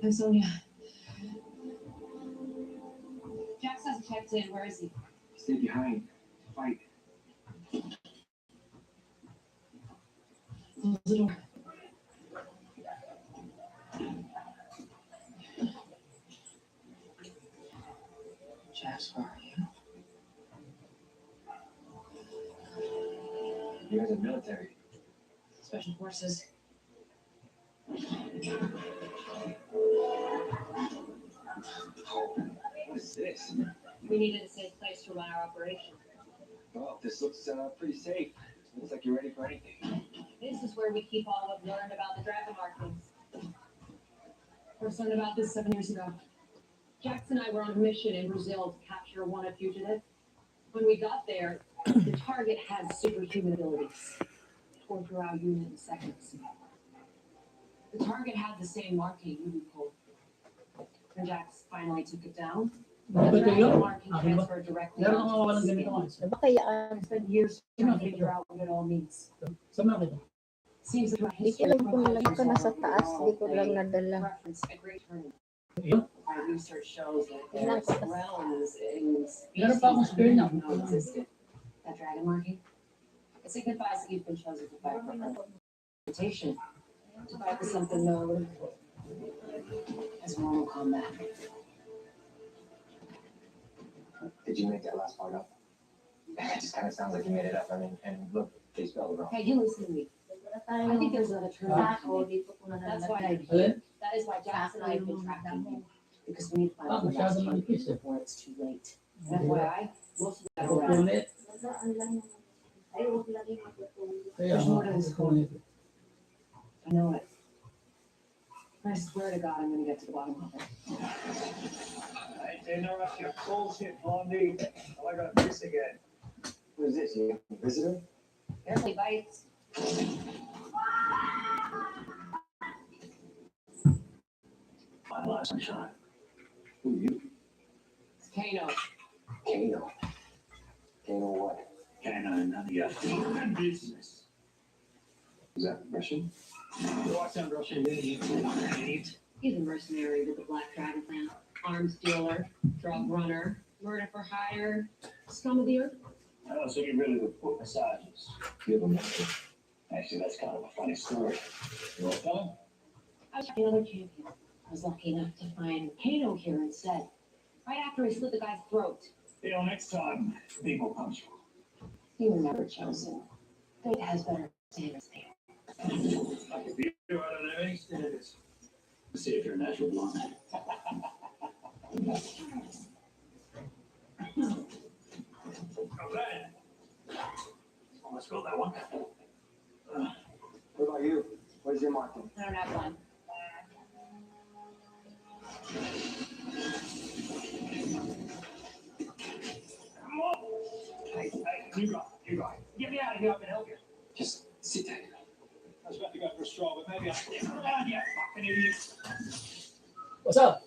I'm Sonia. Jax hasn't checked in. Where is he? Stay behind. Fight. Close the door. Jax, where are you? You guys are military. Special forces. What is this? We needed a safe place to run our operation. Well, this looks pretty safe. Looks like you're ready for anything. This is where we keep all we've learned about the dragon markings. First learned about this 7 years ago. Jax and I were on a mission in Brazil to capture a wanted fugitive. When we got there, the target had superhuman abilities. Tore through our unit in seconds. The target had the same marking we pulled. When Jax finally took it down, the dragon marking transferred directly onto the skin. I spent years trying to figure out what it all means. Seems like Di ko alam kung nalagay ka na sa taas, di ko lang nadala. reference a great turn. Our research shows that there's realms in species that know existed. That dragon marking, it signifies that you've been chosen to fight for her reputation, to fight for something known as mortal combat. Did you make that last part up? It just kind of sounds like you made it up. I mean, and look, they spelled it wrong. Hey, you listen to me. I think there's another term. That's why that is why Jax and I have been tracking you. Because we need to find out the last one before it's too late. And FYI, most of that are around. There's more to this story. I know it. I swear to God, I'm going to get to the bottom of it. Hey, interrupt your bullshit, Blondie. Oh, I got this again. Who is this? You a visitor? Barely bites. My last sunshine. Who you? It's Kano. Kano. Kano what? Canine, none of your fucking business. Is that Russian? Do I sound Russian? Idiot. He's a mercenary with the Black Dragon Clan. Arms dealer, drug runner, murder for hire, scum of the earth. Oh, so you really would put massages. You have a master. Actually, that's kind of a funny story. You want to tell him? I was checking another champion. I was lucky enough to find Kano here instead. Right after he slit the guy's throat. You know, next time, be more punctual. You were never chosen. Fate has better standards there. I could be you, I don't have any standards. Let's see if you're a natural blonde. All right. Let's go that one. What about you? What is your marking? I don't have one. Come on. Hey, you guy. Get me out of here, I can help you. Just sit there. I was about to go for a stroll, but maybe I'll stick around, you fucking idiot. What's up?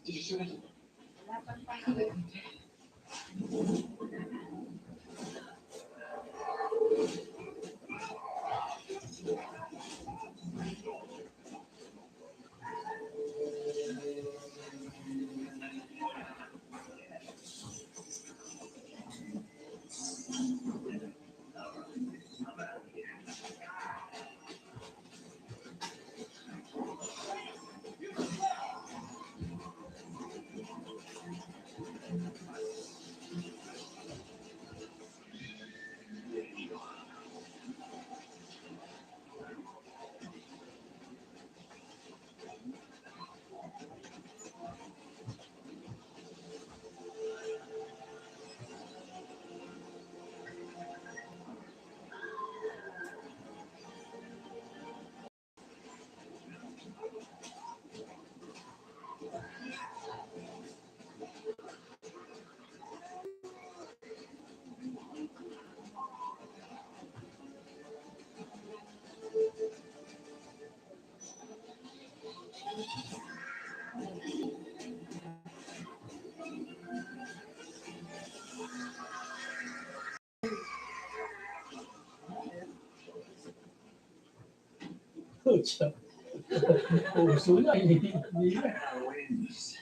Did you shoot it? Pucha. Puso na, hindi na. Wins.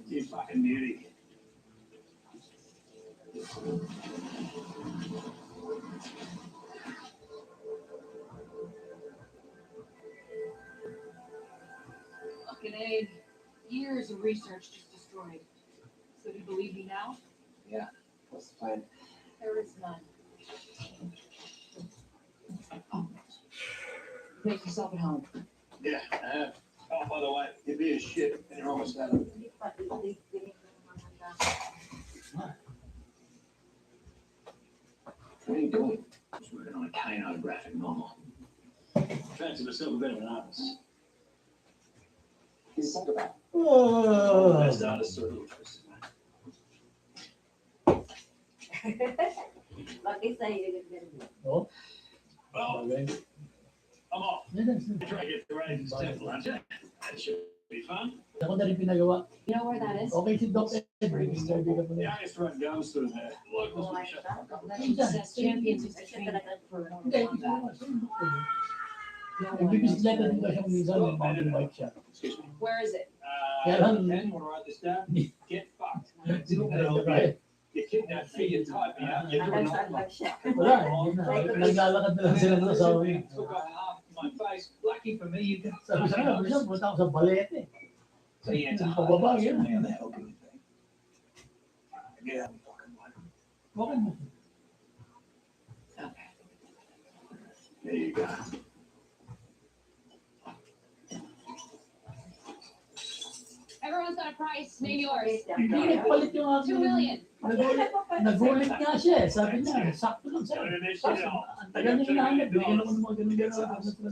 You fucking beauty. Fucking A. Years of research just destroyed. So do you believe me now? Yeah. What's the plan? There is none. Make yourself at home. Yeah. Oh, by the way, you'd be a shit and you're almost out of it. What are you doing? Just working on a canine graphic novel. Fancy myself a bit of an artist. He's a psychopath. Oh. Best artists are interested. Oh. Well, Okay. I'm off. Yes. Try to get the ratings to lunch. That should be fun. Ako na rin pinagawa. You know where that is? Okay si Doc Edwin. Sabi ka pa The niya. youngest run goes through there. Locals will shut the fuck up. Legend says champions used to train for Hindi, hindi combat. naman. Sino Doc Edwin? Nagbibisikleta din kasi minsan ng mountain bike siya. Excuse me. Where is it? Kaya lang, Ken, you want to write this down? Get fucked. hindi ko kaya. You kidnapped me, you tied me up, you threw an off my Wala, hindi na. Naglalakad na lang sila ng asawa niya. took off half my face. Lucky for me, you got Sabi sa kanya, minsan punta ako sa balete. so you had to hide Pababa it. yun. How the hell can you think? Get out of the fucking way. Okay mo. Okay. There you go. Everyone's got a price. Name yours. Hindi nagpalit yung 2 aking... million. Nagulit nga siya eh. Sabi niya, sakto lang siya. Kaso, ang tagal niya hinahanap. Bigyan ako ng mga ganun-ganun. Sabi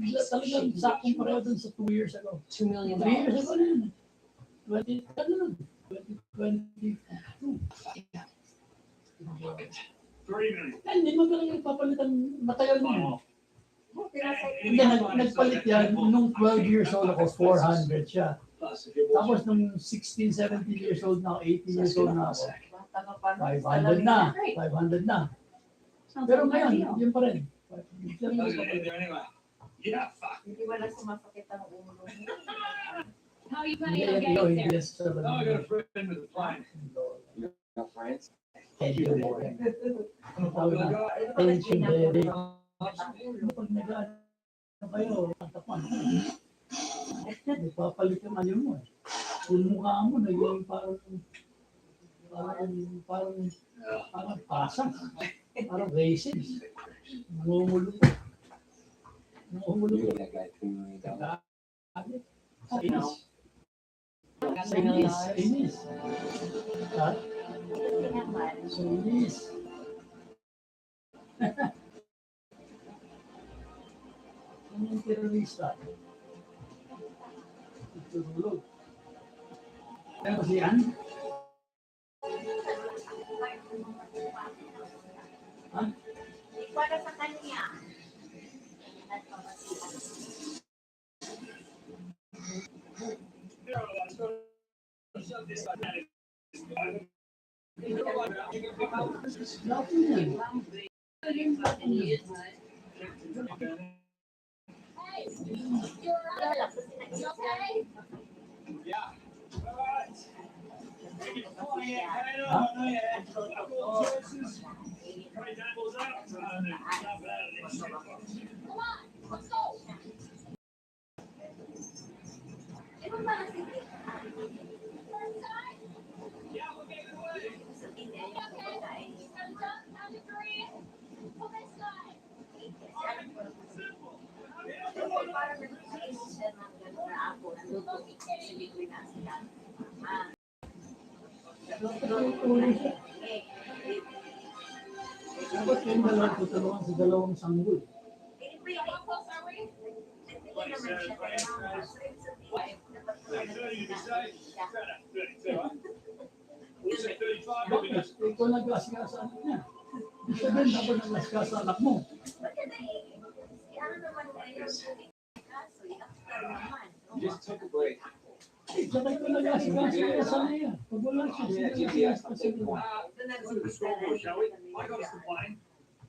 niya, talagang saktong pareho dun sa 2 years ago. $2 million. 3 years ago na yun. 2022. 3 million. Hindi mo talaga ipapalitan. Matagal na yun. Hindi, nagpalit yan. Nung 12 years old ako, 400 siya. Plus, if you're Tapos watching, nung 16, 17 years old na ako, 18 years old na ako, 500 na. 500 na. Pero ngayon, yun pa rin. I was gonna head there anyway. Yeah, fuck. How are you Hindi planning yan on ito, getting hindi there? yan sa Oh, I got a friend with a plane. You got friends? Hello mo. Ano tawag na? Tension baby. Pag nag-ano kayo, tapan. Nagpapalit yung ano mo eh. Yung mukha mo, naging parang pasang. Parang racist. Namumulot. You Namumulot. gave that guy $3 million. Sa inis. Sa inis. Sa inis. Ha? Sa inis. Ano yung terorista? Tutulog. Kaya ba siyan? Ha? Para sa kanya. Lahat yun yan. Yeah. All right. Take it for you. Hang on, yeah. Couple of choices. Try tables out. Not bad. Come on, let's go. Yeah, we'll get it away. Dapat yung dalawang tutulungan sa dalawang sanggol. How close are we? 30, you decide. 32, huh? You say 35, maybe Bakit? that's Ikaw nag-asika sa anak niya. Sabihin, dapat nag-asika sa anak mo. You just took a break. Sabay ko nag-asika sa kasal niya. Pag wala siya, Yeah, sila GPS, nag-asika sa take anak. one. to the scoreboard, shall we? I got us the plane.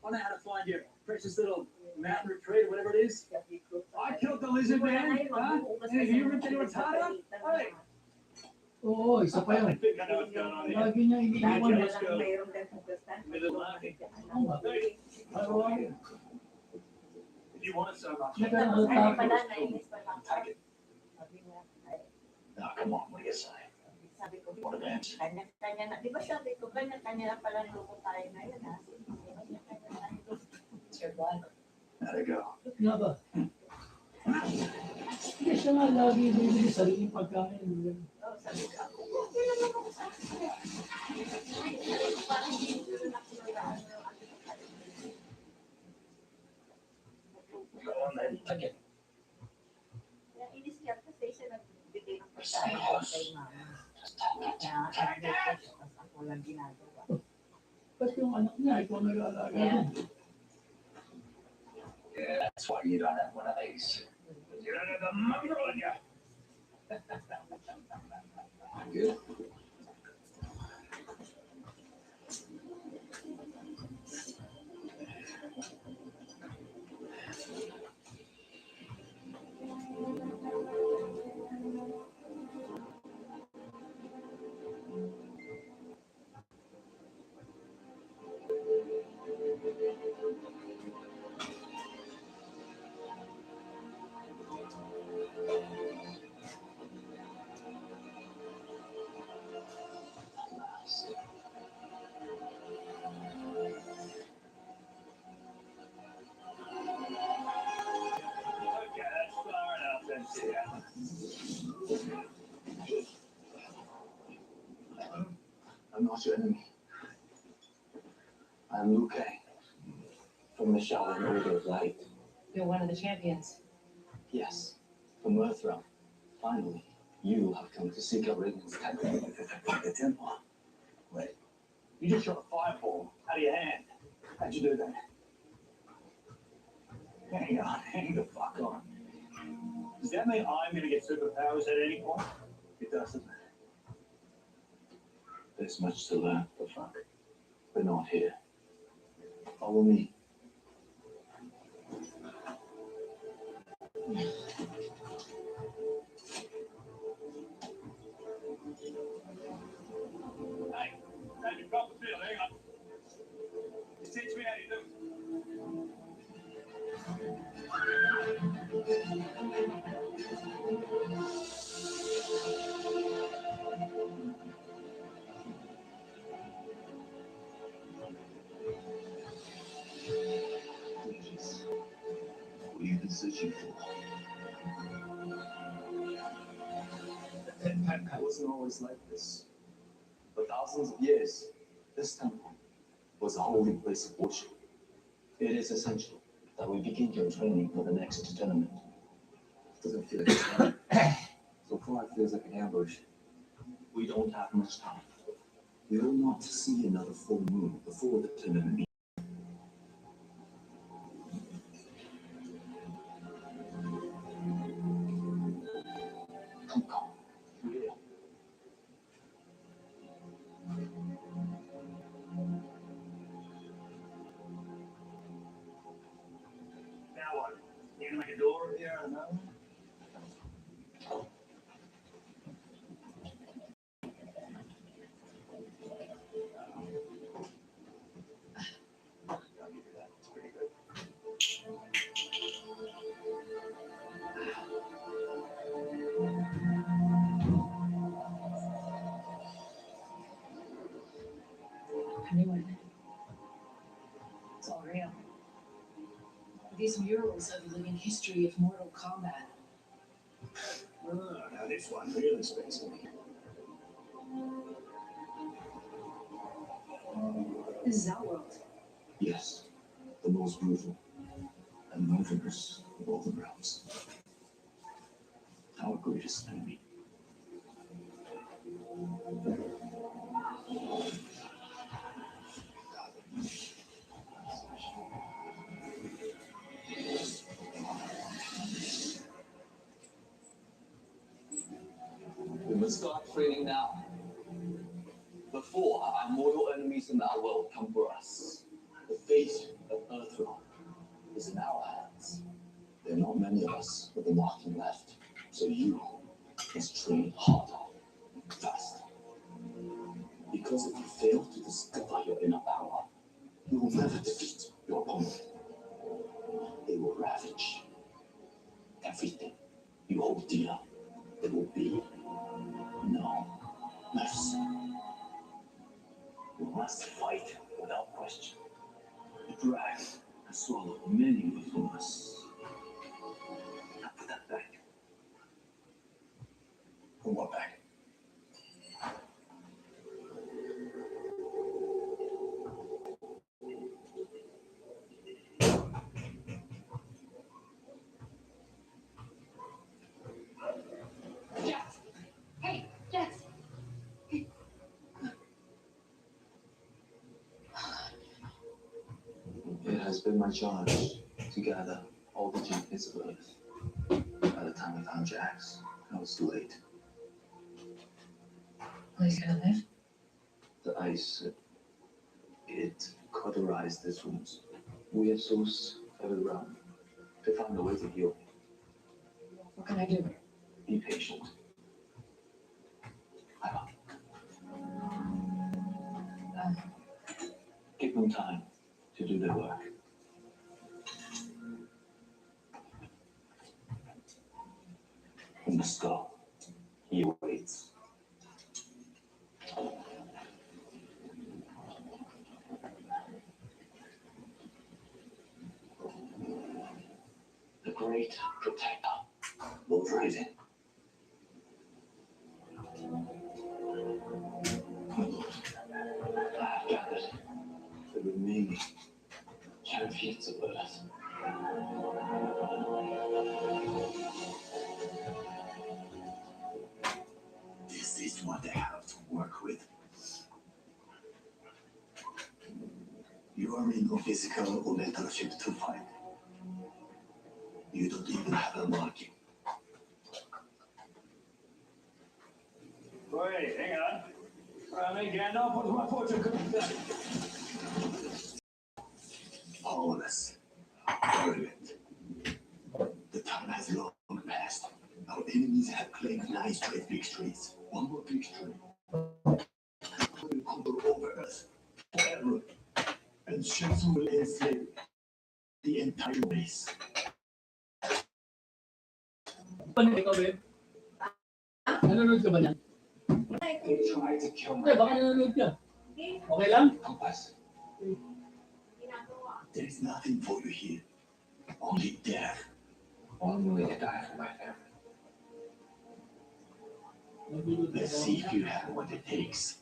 I I know how to find your precious little mountain retreat, whatever it is. I killed the lizard man, huh? And if you ripped anyone's heart out, hey, Oo, isa pa I yun. think I know what's going on here. Lagi niya iniiwan. Let's go. Middle laughing. Oo nga. Hey, how are you? You want it so much. Nagkakatapos. Take it. Now, come on, what do you say? Sabi ko, What event? kanya-kanya na. Di ba sabi ko, kanya-kanya na pala luko tayo ngayon, ha? Kanya-kanya na tayo. It's your blood. There they go. Nga ba? Hindi siya nga lagi bibili sariling pagkain. Oh, sabi ko, okay lang ako sa akin. Sabi ko, parang hindi ko rin ako Go on then, take it. Kaya inis siya kasi siya nagbigay ng pagkain kay mama. Kaya nag-break siya, tapos ako lang ginagawa. Ba't yung anak niya, ikaw nag-aalaga din? Yeah, that's why you don't have one of these. You don't have the mother on you. Good. Okay, that's far enough then, dear. I'm not your enemy. I'm Luke, from the Shaolin Order of Light. You're one of the champions. Yes, from Earthrealm. Finally, you have come to seek out Radiant's temple. The temple? Wait, you just shot a fireball out of your hand. How'd you do that? Hang on, hang the fuck on. Does that mean I'm going to get superpowers at any point? It doesn't. There's much to learn, but fuck, we're not here. Follow me. Hey, David Copperfield, hang on. Just teach me how you do it. Please. What have you been searching for? It wasn't always like this. For thousands of years, this temple was a holy place of worship. It is essential that we begin your training for the next tournament. Doesn't feel like it's so far it feels like an ambush. We don't have much time. We will not see another full moon before the tournament. Come. Yeah. Now what? You gonna make a door over here? I don't know. I'll give you that. It's pretty good. Anyway, it's all real. These murals are the living history of Mortal Kombat. Oh, now this one really speaks to me. This is our world. Yes, the most brutal and murderous of all the realms. Our greatest enemy. We must start training now, before our mortal enemies in our world come for us. The fate of not many of us with the marking left, so you must train harder, faster. Because if you fail to discover your inner power, you will never defeat your opponent. They will ravage everything you hold dear. There will be no mercy. You must fight without question. The dragon has swallowed many within us. Now put that back. Put what back? Jax! Hey, Jax! It has been my charge to gather all the genius of Earth. By the time I found Jax, I was too late. What is going on? The ice, it cauterized his wounds. We have sourced every realm to find a way to heal. What can I do? Be patient. I will. Give them time to do their work. We must go. He waits. The great protector, Lord Raven. My lord, I have gathered the remaining champions of Earth. This is what they have to work with. You are in no physical or mental shape to fight. You don't even have a marking. Wait, hang on. Gandalf, what was my fortune cookie say? Powerless. Arrogant. The time has long passed. Our enemies have claimed nice trade victories. One more victory. We will conquer over Earth forever. And Shinsu will enslave the entire race. Ano ikaw, babe? Nanonood ka ba niyan? They tried to kill Hindi, baka nanonood ka. Okay lang? compass. There is nothing for you here. Only death. I'm willing to die for my family. Let's see if you have what it takes.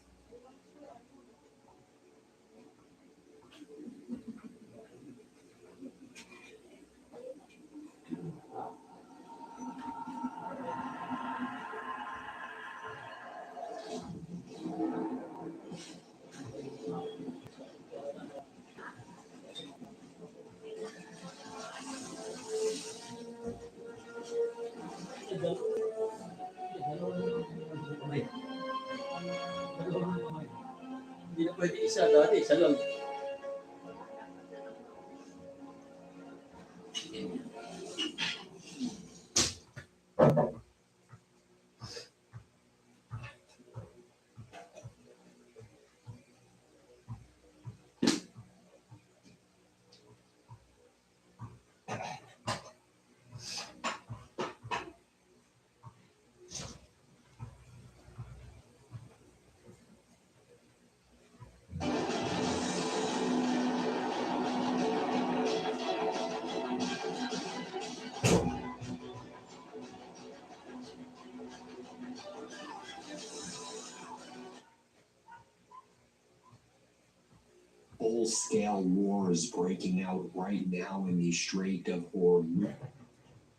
Hindi na pwede isa dati, isa lang. Full-scale war is breaking out right now in the Strait of Hormuz.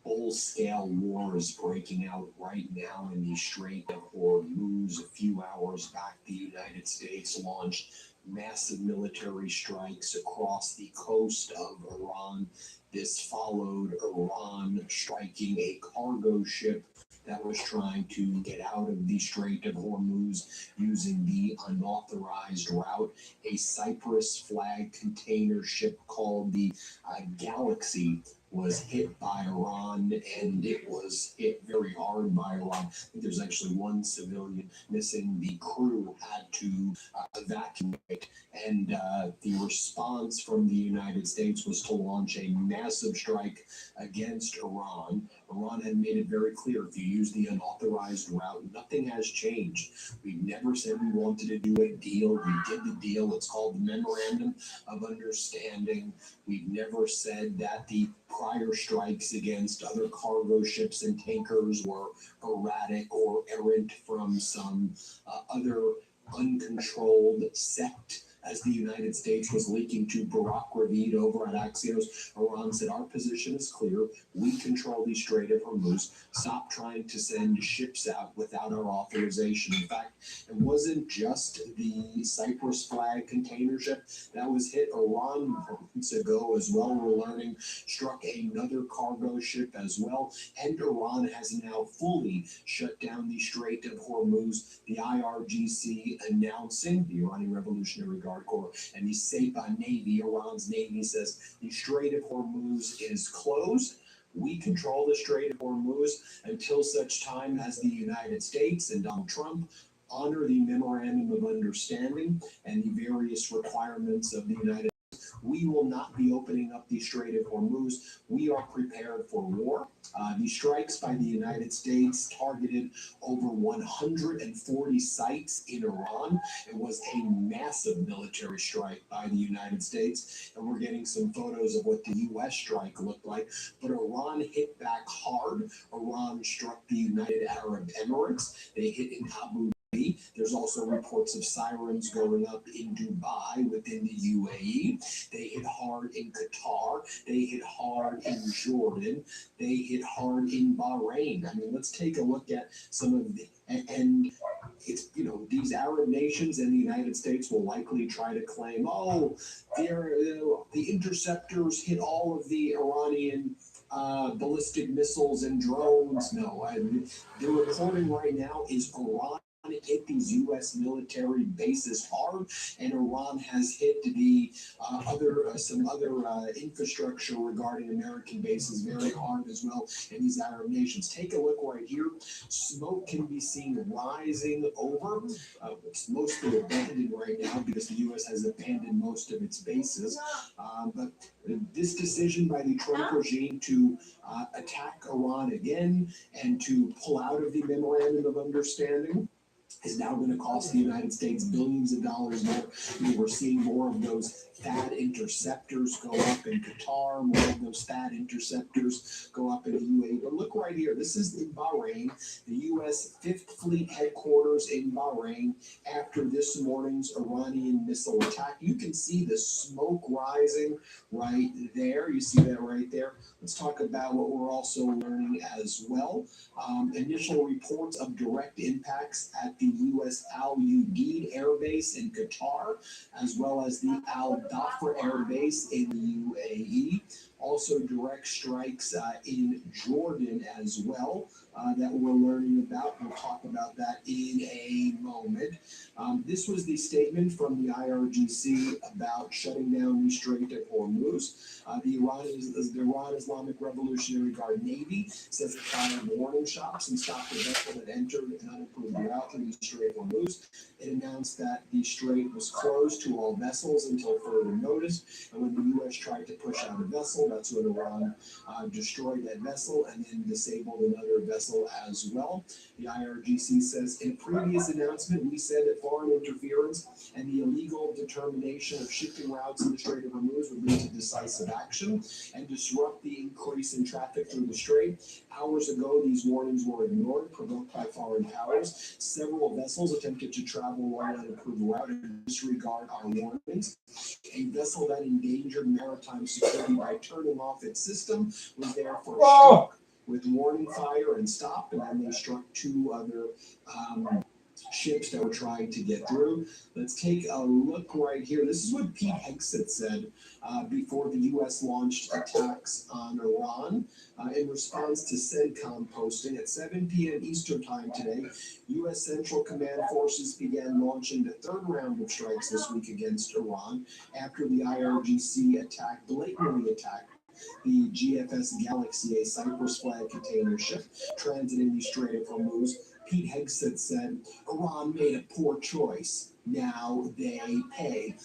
Full-scale war is breaking out right now in the Strait of Hormuz. A few hours back, the United States launched massive military strikes across the coast of Iran. This followed Iran striking a cargo ship that was trying to get out of the Strait of Hormuz using the unauthorized route. A Cyprus flag container ship called the Galaxy was hit by Iran, and it was hit very hard by Iran. I think there's actually one civilian missing. The crew had to evacuate, and the response from the United States was to launch a massive strike against Iran. Iran had made it very clear, if you use the unauthorized route, nothing has changed. We've never said we wanted to do a deal. We did the deal. It's called the Memorandum of Understanding. We've never said that the prior strikes against other cargo ships and tankers were erratic or errant from some other uncontrolled sect. As the United States was leaking to Barack Ravid over at Axios, Iran said, our position is clear. We control the Strait of Hormuz. Stop trying to send ships out without our authorization. In fact, it wasn't just the Cyprus flag container ship that was hit. Iran months ago as well, we're learning, struck another cargo ship as well. And Iran has now fully shut down the Strait of Hormuz. The IRGC announcing, the Iranian Revolutionary Guard Corps, and the Sepah Navy, Iran's Navy, says the Strait of Hormuz is closed. We control the Strait of Hormuz until such time as the United States and Donald Trump honor the Memorandum of Understanding and the various requirements of the United States. We will not be opening up the Strait of Hormuz. We are prepared for war. The strikes by the United States targeted over 140 sites in Iran. It was a massive military strike by the United States, and we're getting some photos of what the U.S. strike looked like. But Iran hit back hard. Iran struck the United Arab Emirates. They hit in Abu Dhabi. There's also reports of sirens going up in Dubai within the UAE. They hit hard in Qatar. They hit hard in Jordan. They hit hard in Bahrain. I mean, let's take a look at some of the, and it's, you know, these Arab nations and the United States will likely try to claim, oh, the interceptors hit all of the Iranian ballistic missiles and drones. No, the reporting right now is Iran hit these U.S. military bases hard, and Iran has hit the some other infrastructure regarding American bases very hard as well in these Arab nations. Take a look right here. Smoke can be seen rising over. It's mostly abandoned right now because the U.S. has abandoned most of its bases. But this decision by the Trump regime to attack Iran again and to pull out of the Memorandum of Understanding is now going to cost the United States billions of dollars more. We're seeing more of those THAAD interceptors go up in Qatar, more of those THAAD interceptors go up in the UAE. But look right here. This is in Bahrain, the U.S. 5th Fleet headquarters in Bahrain after this morning's Iranian missile attack. You can see the smoke rising right there. You see that right there. Let's talk about what we're also learning as well. Initial reports of direct impacts at the U.S. Al Udeid Air Base in Qatar, as well as the Al Dhafra Air Base in the UAE. Also direct strikes in Jordan as well that we're learning about. We'll talk about that in a moment. This was the statement from the IRGC about shutting down the Strait of Hormuz. The Iran Islamic Revolutionary Guard Navy says it fired warning shots and stopped a vessel that entered an unapproved route through the Strait of Hormuz. It announced that the strait was closed to all vessels until further notice. And when the U.S. tried to push out a vessel, that's when Iran destroyed that vessel and then disabled another vessel as well. The IRGC says, in a previous announcement, we said that foreign interference and the illegal determination of shipping routes in the Strait of Hormuz would lead to decisive action and disrupt the increase in traffic through the strait. Hours ago, these warnings were ignored, provoked by foreign powers. Several vessels attempted to travel along an unapproved route and disregard our warnings. A vessel that endangered maritime security by turning off its system was therefore struck with warning fire and stop, and then they struck two other ships that were trying to get through. Let's take a look right here. This is what Pete Hegseth said before the U.S. launched attacks on Iran in response to CENTCOM posting at 7 p.m. Eastern time today. U.S. Central Command forces began launching the third round of strikes this week against Iran after the IRGC blatantly attacked the GFS Galaxy, a Cyprus flag container ship transiting the Strait of Hormuz. Pete Hegseth said, Iran made a poor choice. Now they pay.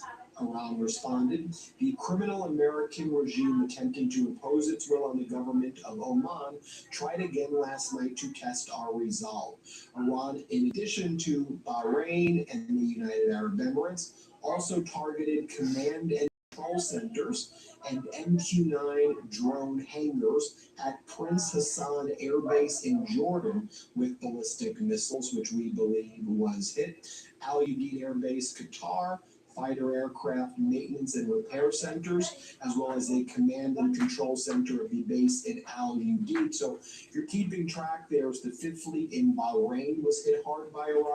Iran responded, the criminal American regime attempting to impose its will on the government of Oman tried again last night to test our resolve. Iran, in addition to Bahrain and the United Arab Emirates, also targeted command and control centers and MQ-9 drone hangars at Prince Hassan Air Base in Jordan with ballistic missiles, which we believe was hit. Al Udeid Air Base, Qatar, fighter aircraft maintenance and repair centers, as well as a command and control center of the base in Al Udeid. So if you're keeping track, there's the Fifth Fleet in Bahrain was hit hard by Iran.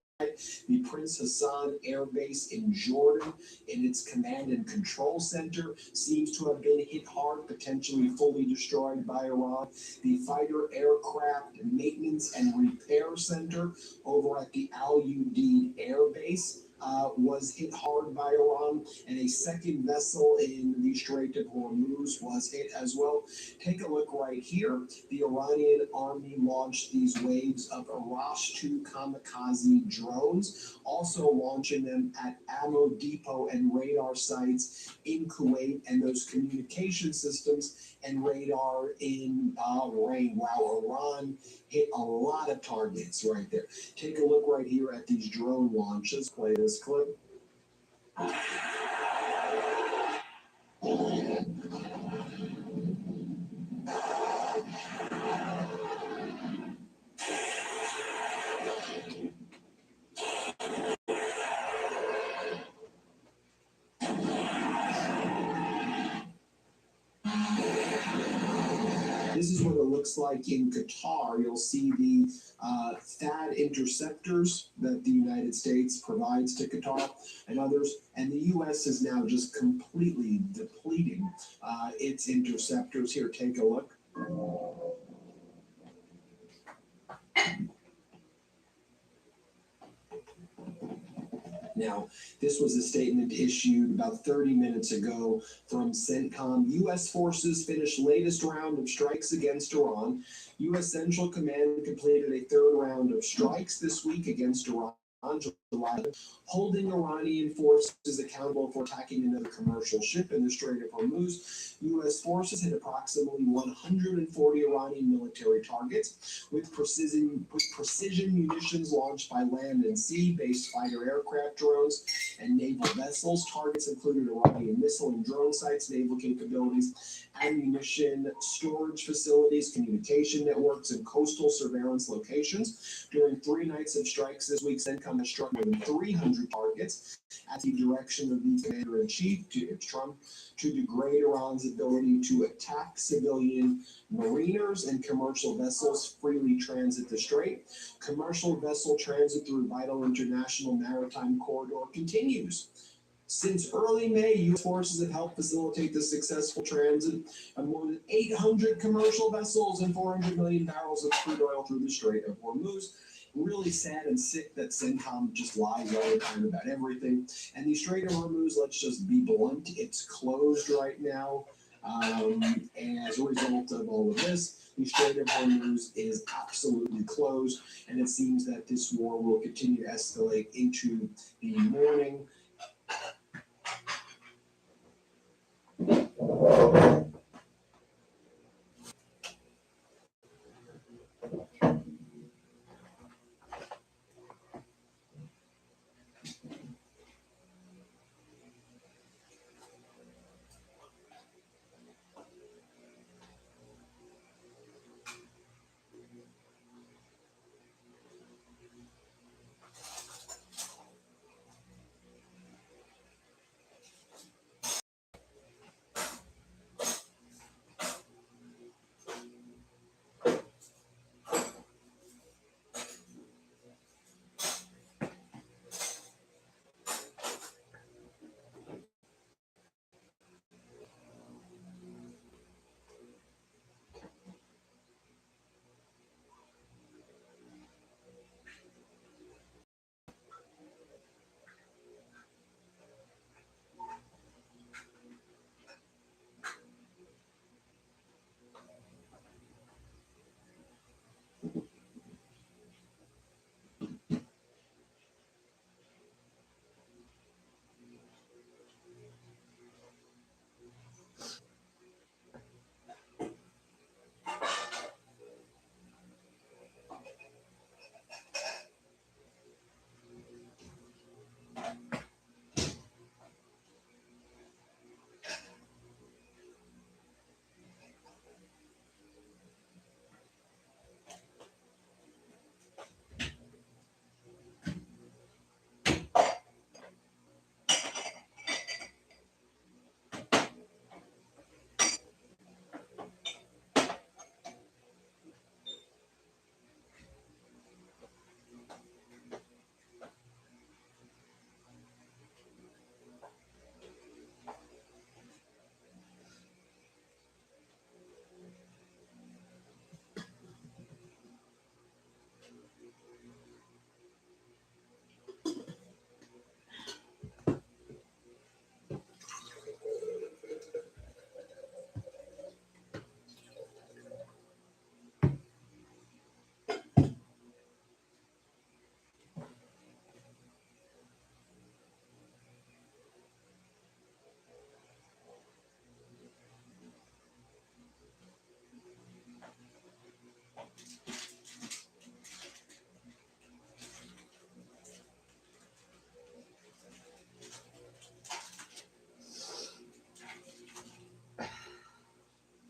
The Prince Hassan Air Base in Jordan, in its command and control center, seems to have been hit hard, potentially fully destroyed by Iran. The fighter aircraft maintenance and repair center over at the Al Udeid Air Base was hit hard by Iran, and a second vessel in the Strait of Hormuz was hit as well. Take a look right here. The Iranian army launched these waves of Arash-2 kamikaze drones, also launching them at ammo depot and radar sites in Kuwait, and those communication systems and radar in Bahrain. Wow, Iran hit a lot of targets right there. Take a look right here at these drone launches. Play this clip. This is what it looks like in Qatar. You'll see the THAAD interceptors that the United States provides to Qatar and others. And the U.S. is now just completely depleting its interceptors. Here, take a look. Now, this was a statement issued about 30 minutes ago from CENTCOM. U.S. forces finished latest round of strikes against Iran. U.S. Central Command completed a third round of strikes this week against Iran on July, holding Iranian forces accountable for attacking another commercial ship in the Strait of Hormuz. U.S. forces hit approximately 140 Iranian military targets with precision munitions launched by land and sea-based fighter aircraft drones and naval vessels. Targets included Iranian missile and drone sites, naval capabilities, ammunition storage facilities, communication networks, and coastal surveillance locations. During 3 nights of strikes this week, CENTCOM has struck more than 300 targets at the direction of the commander-in-chief, Trump, to degrade Iran's ability to attack civilian mariners and commercial vessels freely transit the strait. Commercial vessel transit through vital international maritime corridor continues. Since early May, U.S. forces have helped facilitate the successful transit of more than 800 commercial vessels and 400 million barrels of crude oil through the Strait of Hormuz. Really sad and sick that CENTCOM just lies all the time about everything. And the Strait of Hormuz, let's just be blunt, it's closed right now. And as a result of all of this, the Strait of Hormuz is absolutely closed. And it seems that this war will continue to escalate into the morning.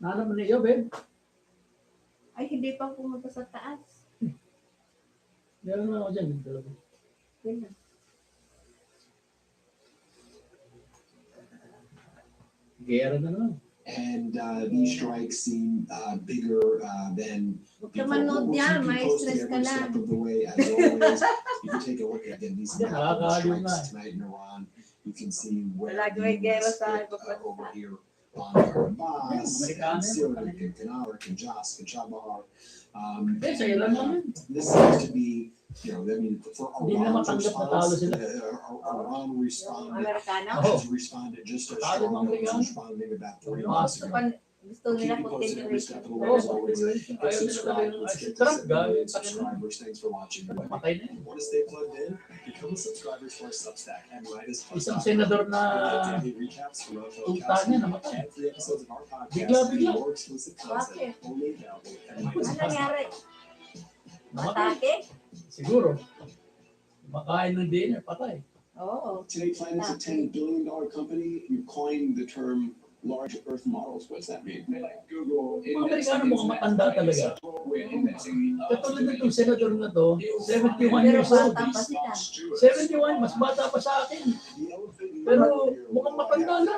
Naano mo niyo, babe? Ay, hindi pa pumunta sa taas. Meron na ako dyan. Talaga. Yun na. Gera na naman. And these strikes seem bigger than Huwag ka manood We'll niya, keep you may posted stress ka every lang. step of the way. As always, you can take a look at again these Nakakaliw na. strikes tonight in Iran. You can see where Lagi the may gera US sa hit, iba't over here on Abbas, Amerikano and yun, Syria, pagkain. and Canara, Kanjas, and Chabahar. Hindi, sa ilan naman. This seems to be, I mean, for Hindi na Iran's matanggap na talo response, sila. Iran responded, Amerikano? has responded just as Talo ng strong as Amerikano. responding about 3 Mas- months Gusto, ago. gusto nila Keep you posted every step of the way. Oo, As always, hit ayaw nila subscribe. talaga Let's yung get Trump, to 7 gano'n. million subscribers. Thanks for watching. Patay na yun. Want to stay plugged in? Become a subscriber to our Substack at Isang senador na daily recaps from our tulta niya namatay. and 3 episodes of our podcast. Bigla-bigla. and more exclusive content only available at Ano Midas. nangyari? Namatay. Atake? Siguro. Makain ng dinner, patay. Oo. Today, Planet's a $10 billion company. You coined the term large Earth models. What's that mean? Google Mga Amerikano mukhang matanda talaga. Katulad nitong senador na to, 71 Pero years old. bata pa sila. 71, mas bata pa sa akin. Pero mukhang matanda na.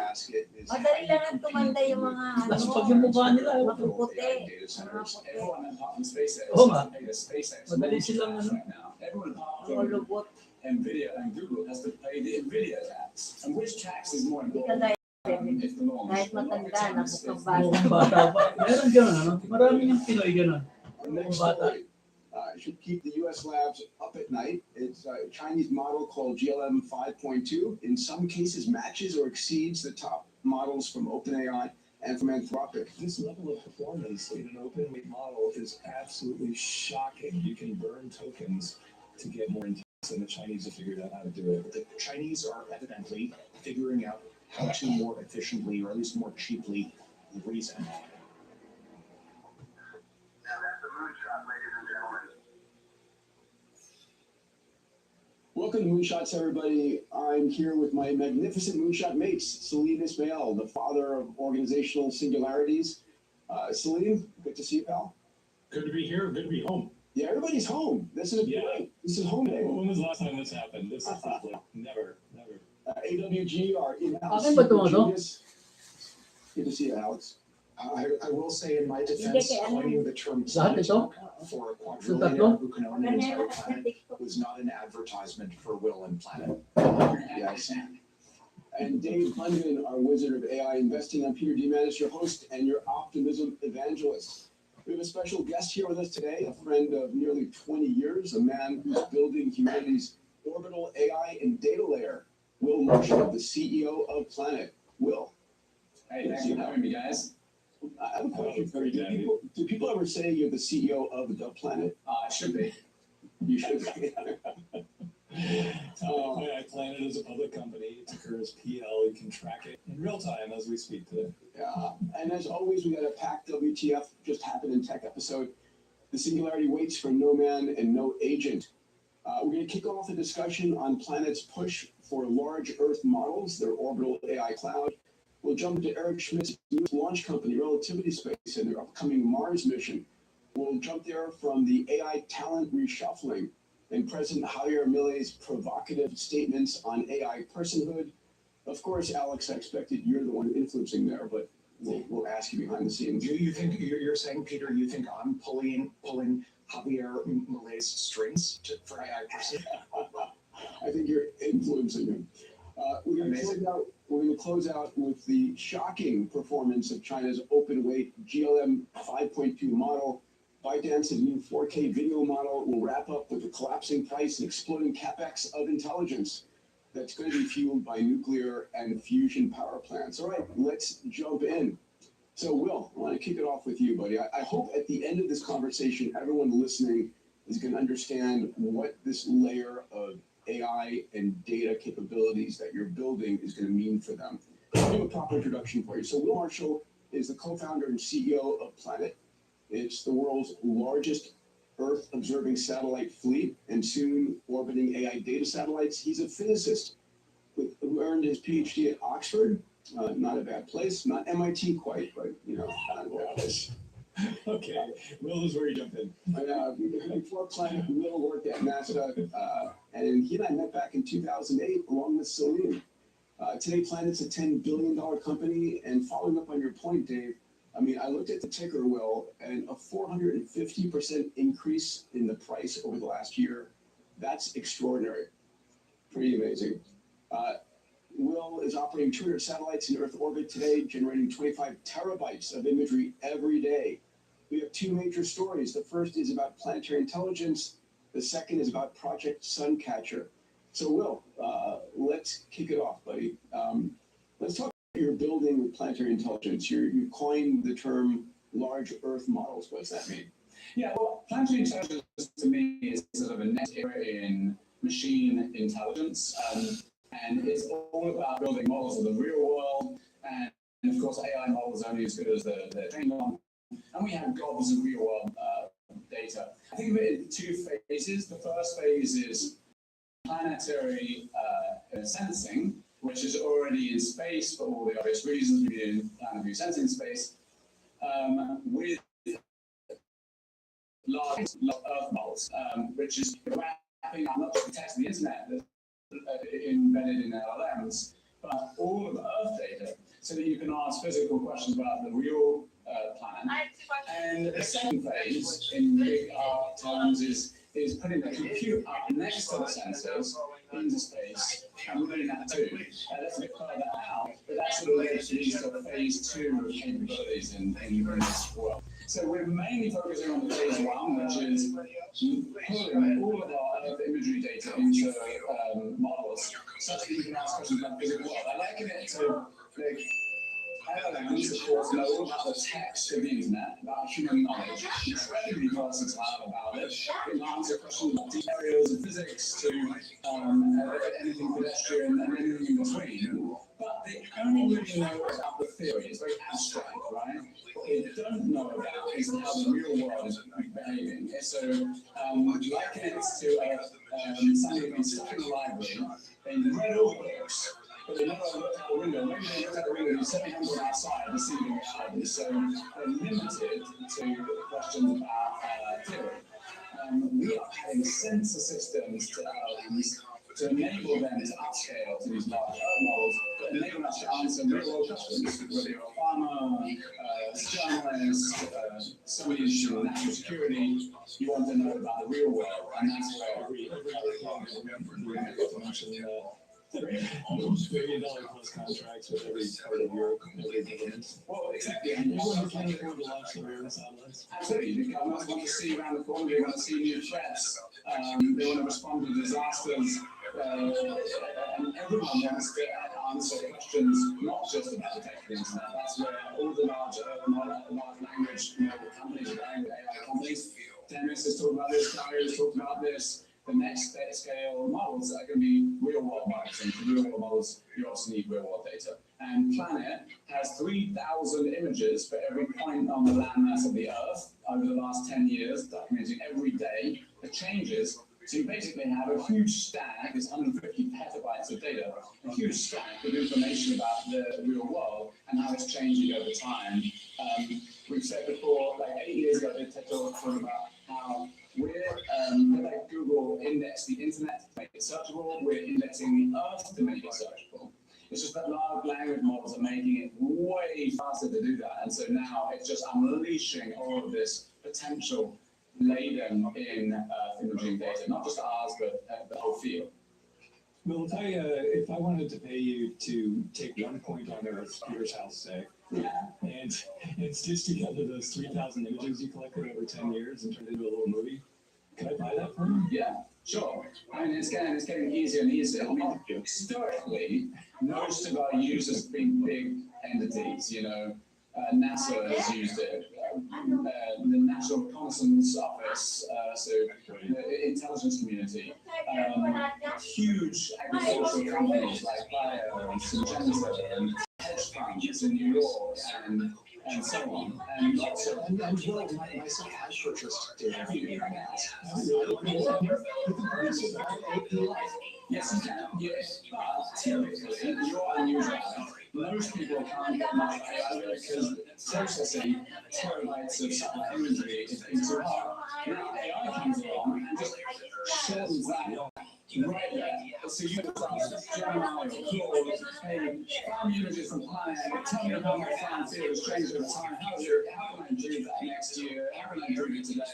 Madali lang ang tumanda yung mga Tapos pag yung mukha nila, mapuputi. Oo nga. Madali silang ano. Mga lubot. NVIDIA and Google has to pay the NVIDIA tax. And which tax is more Hindi ka important? gaya. Kahit matanda, napukang bata. Mukhang bata pa. Meron gano'n, ano? Maraming yung Pinoy gano'n. Next story. Should keep the U.S. labs up at night. It's a Chinese model called GLM 5.2. In some cases, matches or exceeds the top models from OpenAI and from Anthropic. This level of performance in an open weight model is absolutely shocking. You can burn tokens to get more intense, and the Chinese have figured out how to do it. The Chinese are evidently figuring out how to more efficiently, or at least more cheaply, reason. Welcome to Moonshots, everybody. I'm here with my magnificent Moonshot mates, Salim Ismail, the father of organizational singularities. Salim, good to see you, pal. Good to be here. Good to be home. Yeah, everybody's home. This is This is home day. When was the last time this happened? This is like never. AWG, our in-house Akin ba ito, ano? genius. Good to see you, Alex. I will say in my defense, coining the term Lahat ito? for a Yung quadrillionaire tatlo? who can own an entire planet was not an advertisement for Will and Planet. Yes. And Dave London, our wizard of AI investing. I'm Peter Diamandis, your host and your optimism evangelist. We have a special guest here with us today, a friend of nearly 20 years, a man who's building humanity's orbital AI and data layer. Will Marshall, the CEO of Planet. Will. Hey, thanks for having me, guys. I have a question for you. Do people ever say you're the CEO of the Planet? It should be. You should be. I plan it as a public company. It occurs PL. You can track it in real time as we speak today. And as always, we got a packed WTF just happened in tech episode. The singularity waits for no man and no agent. We're going to kick off the discussion on Planet's push for large Earth models, their orbital AI cloud. We'll jump into Eric Schmidt's new launch company, Relativity Space, and their upcoming Mars mission. We'll jump there from the AI talent reshuffling and President Javier Milei's provocative statements on AI personhood. Of course, Alex, I expected you're the one influencing there, but we'll ask you behind the scenes. Do you think you're saying, Peter? You think I'm pulling Javier Milei's strings for AI person? I think you're influencing him. We're going to close out with the shocking performance of China's open-weight GLM 5.2 model. ByteDance's new 4K video model will wrap up with the collapsing price and exploding capex of intelligence that's going to be fueled by nuclear and fusion power plants. All right, let's jump in. So, Will, I want to kick it off with you, buddy. I hope at the end of this conversation, everyone listening is going to understand what this layer of AI and data capabilities that you're building is going to mean for them. I'll do a proper introduction for you. So, Will Marshall is the co-founder and CEO of Planet. It's the world's largest Earth-observing satellite fleet and soon orbiting AI data satellites. He's a physicist who earned his PhD at Oxford. Not a bad place, not MIT quite, but kind of gosh. Okay, Will is where you jump in. Before Planet, Will worked at NASA, and he and I met back in 2008 along with Celine. Today, Planet's a $10 billion company, and following up on your point, Dave, I mean, I looked at the ticker, Will, and a 450% increase in the price over the last year. That's extraordinary. Pretty amazing. Will is operating 200 satellites in Earth orbit today, generating 25 terabytes of imagery every day. We have two major stories. The first is about planetary intelligence. The second is about Project Suncatcher. So, Will, let's kick it off, buddy. Let's talk about your building with planetary intelligence. You coined the term large Earth models. What does that mean? Yeah, well, planetary intelligence to me is sort of a next era in machine intelligence. And it's all about building models of the real world. And of course, AI models are only as good as the training one. And we have gobs of real world data. I think of it in two phases. The first phase is planetary sensing, which is already in space for all the obvious reasons. We're in planetary sensing space with large Earth models, which is wrapping up not just the text of the internet that's embedded in LLMs, but all of Earth data, so that you can ask physical questions about the real planet. And the second phase, in big terms, is putting the compute up next to the sensors into space, and we're doing that too. That's a bit further out, but that sort of leads to these sort of phase two of capabilities in this world. So we're mainly focusing on the phase one, which is pulling all of our Earth imagery data into models, such that you can ask questions about the physical world. I liken it to LLMs, of course, know all about the text of the internet, about human knowledge, incredibly versatile about it. It can answer questions about deep areas of physics to anything pedestrian and anything in between. But they only really know about the theory. It's very abstract, right? What they don't know about is how the real world is behaving. So, liken it to somebody who's been stuck in the library, they read all the books, but they never looked out the window. Maybe they looked out the window and said they haven't gone outside to see the reality. So they're limited to questions about theory. We are having sensor systems to LLMs to enable them to upscale to these large Earth models, but enable us to answer real-world questions, whether you're a farmer, a journalist, somebody in national security, you want to know about the real world, and that's where $1 billion plus contracts with every part of Europe, every government. Well, exactly. And everyone can afford to launch their own satellites. Absolutely. The governments want to see around the corner, they want to see new threats, they want to respond to disasters, and everyone wants to answer questions not just about the tech of the internet. That's where all the large language companies, AI companies, Dennis has talked about this, Gary has talked about this. The next scale models are going to be real-world models, and for real-world models, you also need real-world data. And Planet has 3,000 images for every point on the landmass of the Earth over the last 10 years, documenting every day the changes. So you basically have a huge stack, this 150 petabytes of data, a huge stack of information about the real world and how it's changing over time. We've said before, like 8 years ago, I did TED Talk about how we're like Google indexed the internet to make it searchable, we're indexing the Earth to make it searchable. It's just that large language models are making it way faster to do that, and so now it's just unleashing all of this potential laden in Earth imaging data, not just ours, but the whole field. Well, if I wanted to pay you to take one point on Earth, here's how to say, and stitch together those 3,000 images you collected over 10 years and turn it into a little movie, could I buy that from you? Yeah, sure. I mean, it's getting easier and easier. I mean, historically, most of our users have been big entities, you know. NASA has used it, the National Reconnaissance Office, so the intelligence community, huge agricultural companies like Bayer and Syngenta and hedge funds in New York and so on. And lots of myself has purchased data from you. Yes, you can. Yes, but typically, your unusual most people can't get much out of it because processing terabytes of satellite imagery is too hard. Now AI comes along and just shortens that right there. So you can ask Gemini or Claude, hey, find images from planet, tell me how my fan field has changed over time, how can I improve that next year, how can I improve it today,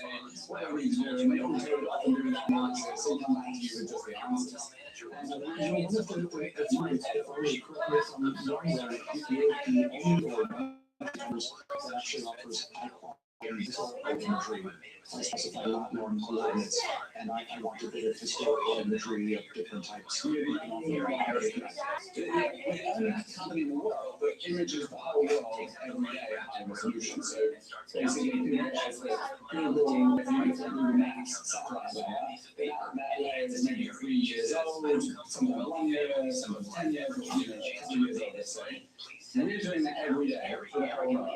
what do I need to do, and they all know that I can do that analysis, so you come back to you with just the answers. And one of the things that you might say, if I was correct me if I'm wrong there, the only board that actually offers high quality historical imagery. I specify a lot more in coordinates, and I want a bit of historical imagery of different types. We're the only company in the world that images the whole world every day at high resolution. So basically, as the Google, if you use the Google Maps satellite layer, that layer is maybe 3 years old, some of them 1 year, some of them 10 years, or a couple years old, let's say. We're doing that every day for the whole world,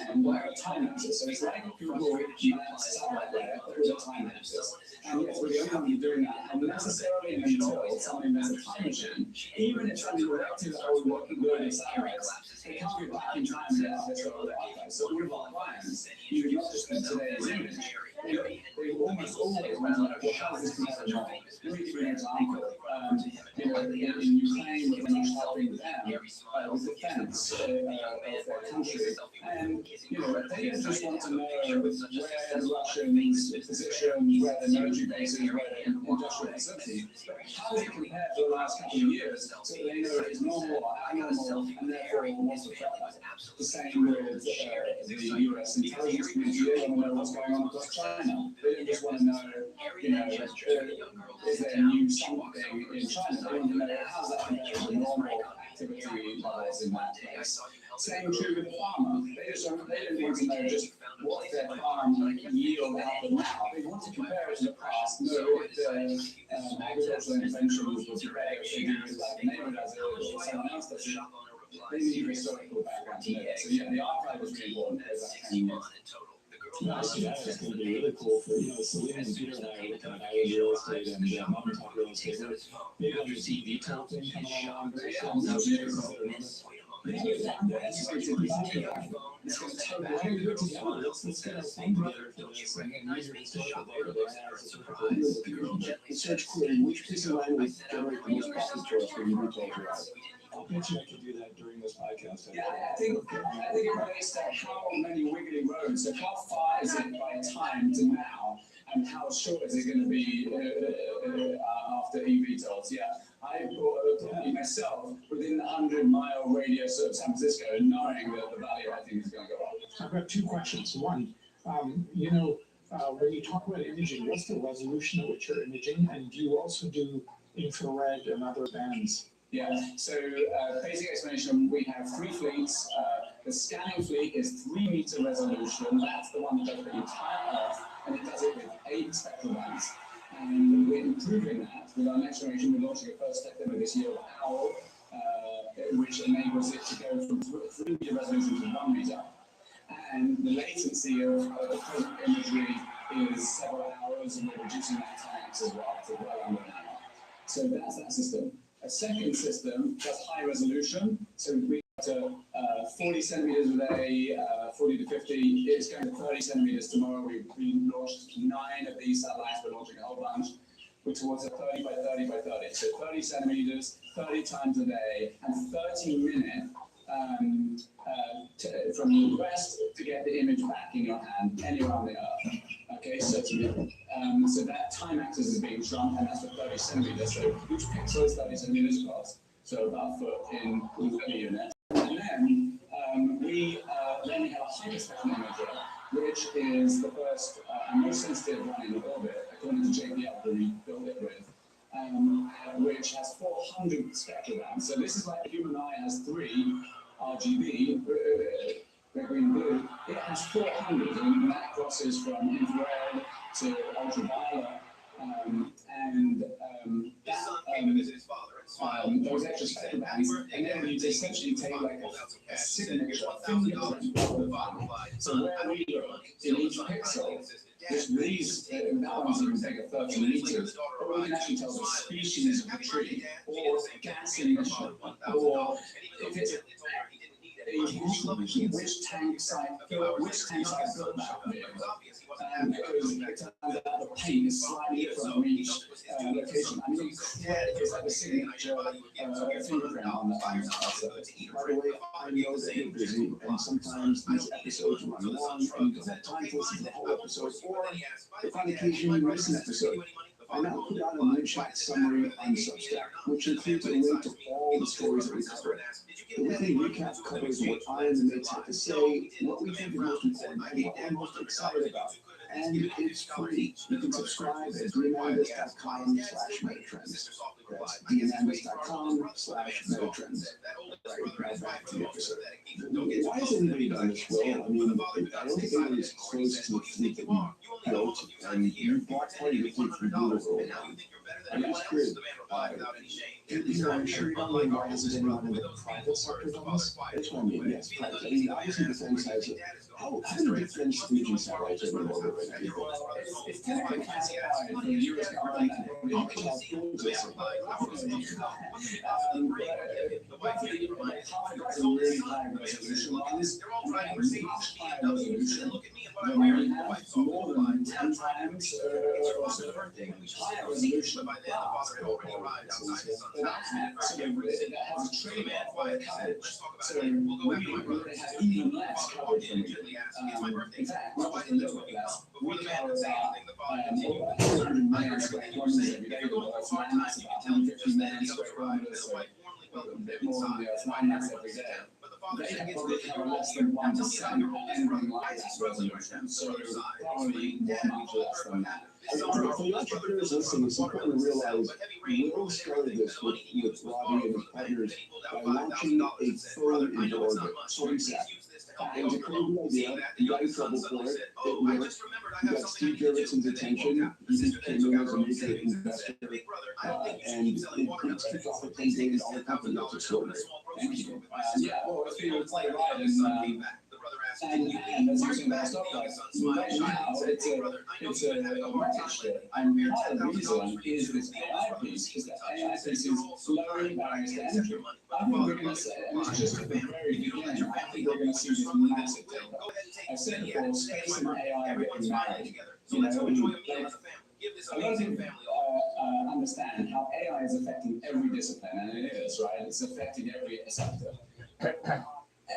and we'll have a time axis. So it's like Google Maps satellite layer, but with a time axis. And yes, we're the only one doing that. And necessarily until somebody makes a time machine, even if somebody were to do the whole world of satellites, they can't go back in time and get our historical archives. So all of our clients, even not just in today's image, they almost always want to know, well, how is this compared to mine? Let me give you an example. In Ukraine, we're much helping them with defense of their country. And, they don't just want to know where the Russians position, where the military bases, where the industrial facilities, but how does it compare to the last couple of years so they know it's normal or abnormal, and therefore wants to track that. The same with the US intelligence community. They want to know what's going on across China. They don't just want to know, is there new something in China? They want to know how's that compared to the normal activity levels in that place. Same true with the farmer. They don't need to know just what their farm yield out now. They want to compare it to the past, know if the agricultural interventions was better if they do it like a neighbor does it or someone else does it. They need historical background to know that. So yeah, the archive is really important because that can No, I see that as going to be really cool for, Celine and Peter and I are looking at island real estate and mom and pop real estate. Maybe on the detail thing coming along. Let's get a thing together for this and use your historical data as a surprise. Search query, which piece of land would generate the most profit to us when you retail drive? I'll bet you I could do that during this podcast. Yeah, I think it relates to how many wiggly roads. So how far is it by time to now, and how short is it going to be after eVTOLs? Yeah, I bought a property myself within the 100-mile radius of San Francisco, knowing that the value I think is going to go up. I've got two questions. One, when you talk about imaging, what's the resolution at which you're imaging, and do you also do infrared and other bands? Yeah, so basic explanation, we have 3 fleets. The scanning fleet is 3-meter resolution. That's the one that does the entire Earth, and it does it with 8 spectral bands. And we're improving that with our next generation. We're launching a first step demo this year of OWL, which enables it to go from 3-meter resolution to 1 meter. And the latency of the present imagery is several hours, and we're reducing that time as well to well under an hour. So that's that system. A second system does high resolution, so we go to 40 centimeters a day, 40 to 50. It's going to 30 centimeters tomorrow. We launched 9 of these satellites. We're launching a whole bunch. We're towards a 30 by 30 by 30. So 30 centimeters, 30 times a day, and 30-minute from the request to get the image back in your hand anywhere on the Earth. Okay, so that time axis is being shrunk, and that's for 30 centimeters. So each pixel is 30 centimeters across, so about a foot in the unit. And then we have a hyperspectral imager, which is the first and most sensitive one in orbit, according to JPL, who we built it with, which has 400 spectral bands. So this is like the human eye has 3 RGB, red, green, blue. It has 400, and that crosses from infrared to ultraviolet, those extra spectral bands, and then you essentially take like a signature fingerprint of the vibe. So where we look in each pixel, These that one's even bigger, 30 meters, but we can actually tell the species of the tree, or gas emission, or if it's which tank site built that vehicle. Because it turns out the paint is slightly different from each location. I mean, it's like the signature fingerprint on the tank. By the way, I know that you're busy, and sometimes these episodes run long, and you don't have time to listen to the whole episode, or if on occasion you miss an episode. I now put out a one-shot summary on Substack, which includes a link to all the stories that we covered. The weekly recap covers what I and the mates have to say, what we think is most important, and what we're most excited about. And it's free. You can subscribe at dmandis.com/metatrends. That's dmandis.com/metatrends. Right back to the episode. Why has anybody done this, Will? I mean, I don't think anybody is close to the fleet that we built, and you bought part of your fleet from Google. I'm just curious. I'm sure you don't mean why hasn't anyone in the private sector done this? That's what I mean, yes, private. I mean, obviously defense has it. How do defense region satellites everywhere right now? It's technically classified for the US government and probably not half a dozen really high resolution ones, and much higher resolution than we have, more than 10 times or so higher resolution. That has a trade-off by coverage. So we have even less coverage than we do. In fact, not just a little bit less. We cover about 100 million square kilometers every day. The Earth's land mass about 150 million square kilometers, so a bit more than the Earth's land mass every day. They can probably cover less than 1% of anything like that resolution, so probably much less than that. For the entrepreneurs listening, it's important to realize Will started this with Robbie and his partners by launching a phone into orbit, SwimSat. It was a crazy idea. He got in trouble for it. It worked. He got Steve Jurvetson's attention. He came in as a major investor. And it kicked off a $10 billion company that's extraordinary. Thank you. Yeah, well, if you play right, and as you see that stock price, right now it's a market share. And part of the reason is this AI piece, because the AI piece is lowering barriers to entry. I think we're going to say, and it's just at the very beginning, I think we're going to see this massive take-up. I said before, space and AI are getting married. You know, a lot of people understand how AI is affecting every discipline, and it is, right? It's affecting every sector.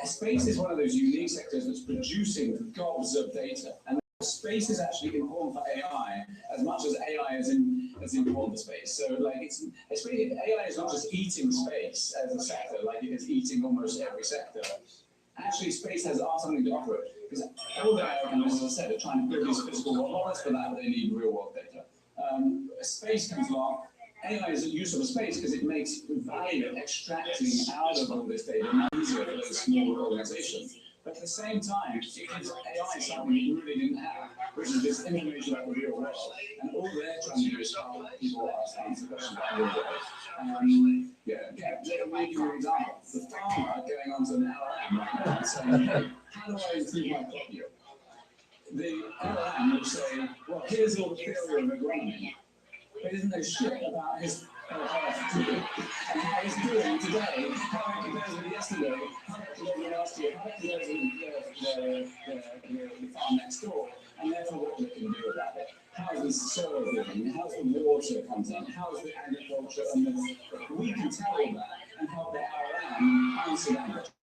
Space is one of those unique sectors that's producing gobs of data, and space is actually important for AI as much as AI is important for space. So, like, AI is not just eating space as a sector, like it is eating almost every sector. Actually, space has something to offer it, because all the AI companies, as I said, are trying to build these physical world models. For that, they need real-world data. Space comes along. AI is useful for space because it makes value extracting out of all this data easier for those small organizations. But at the same time, it gives AI something we really didn't have, which is this information about the real world. And all they're trying to do is help people answer questions about the real world. Let me give you an example. The farmer going onto an LLM right now and saying, hey, how do I improve my crop yield? The LLM will say, well, here's all the theory of agronomy. But isn't there shit about his and how he's doing today, how it compares with yesterday, how it compares with last year, how it compares with the farm next door, and therefore what they can do about it. How's the soil living? How's the water content? How's the agriculture? And we can tell all that and help the LLM answer that question.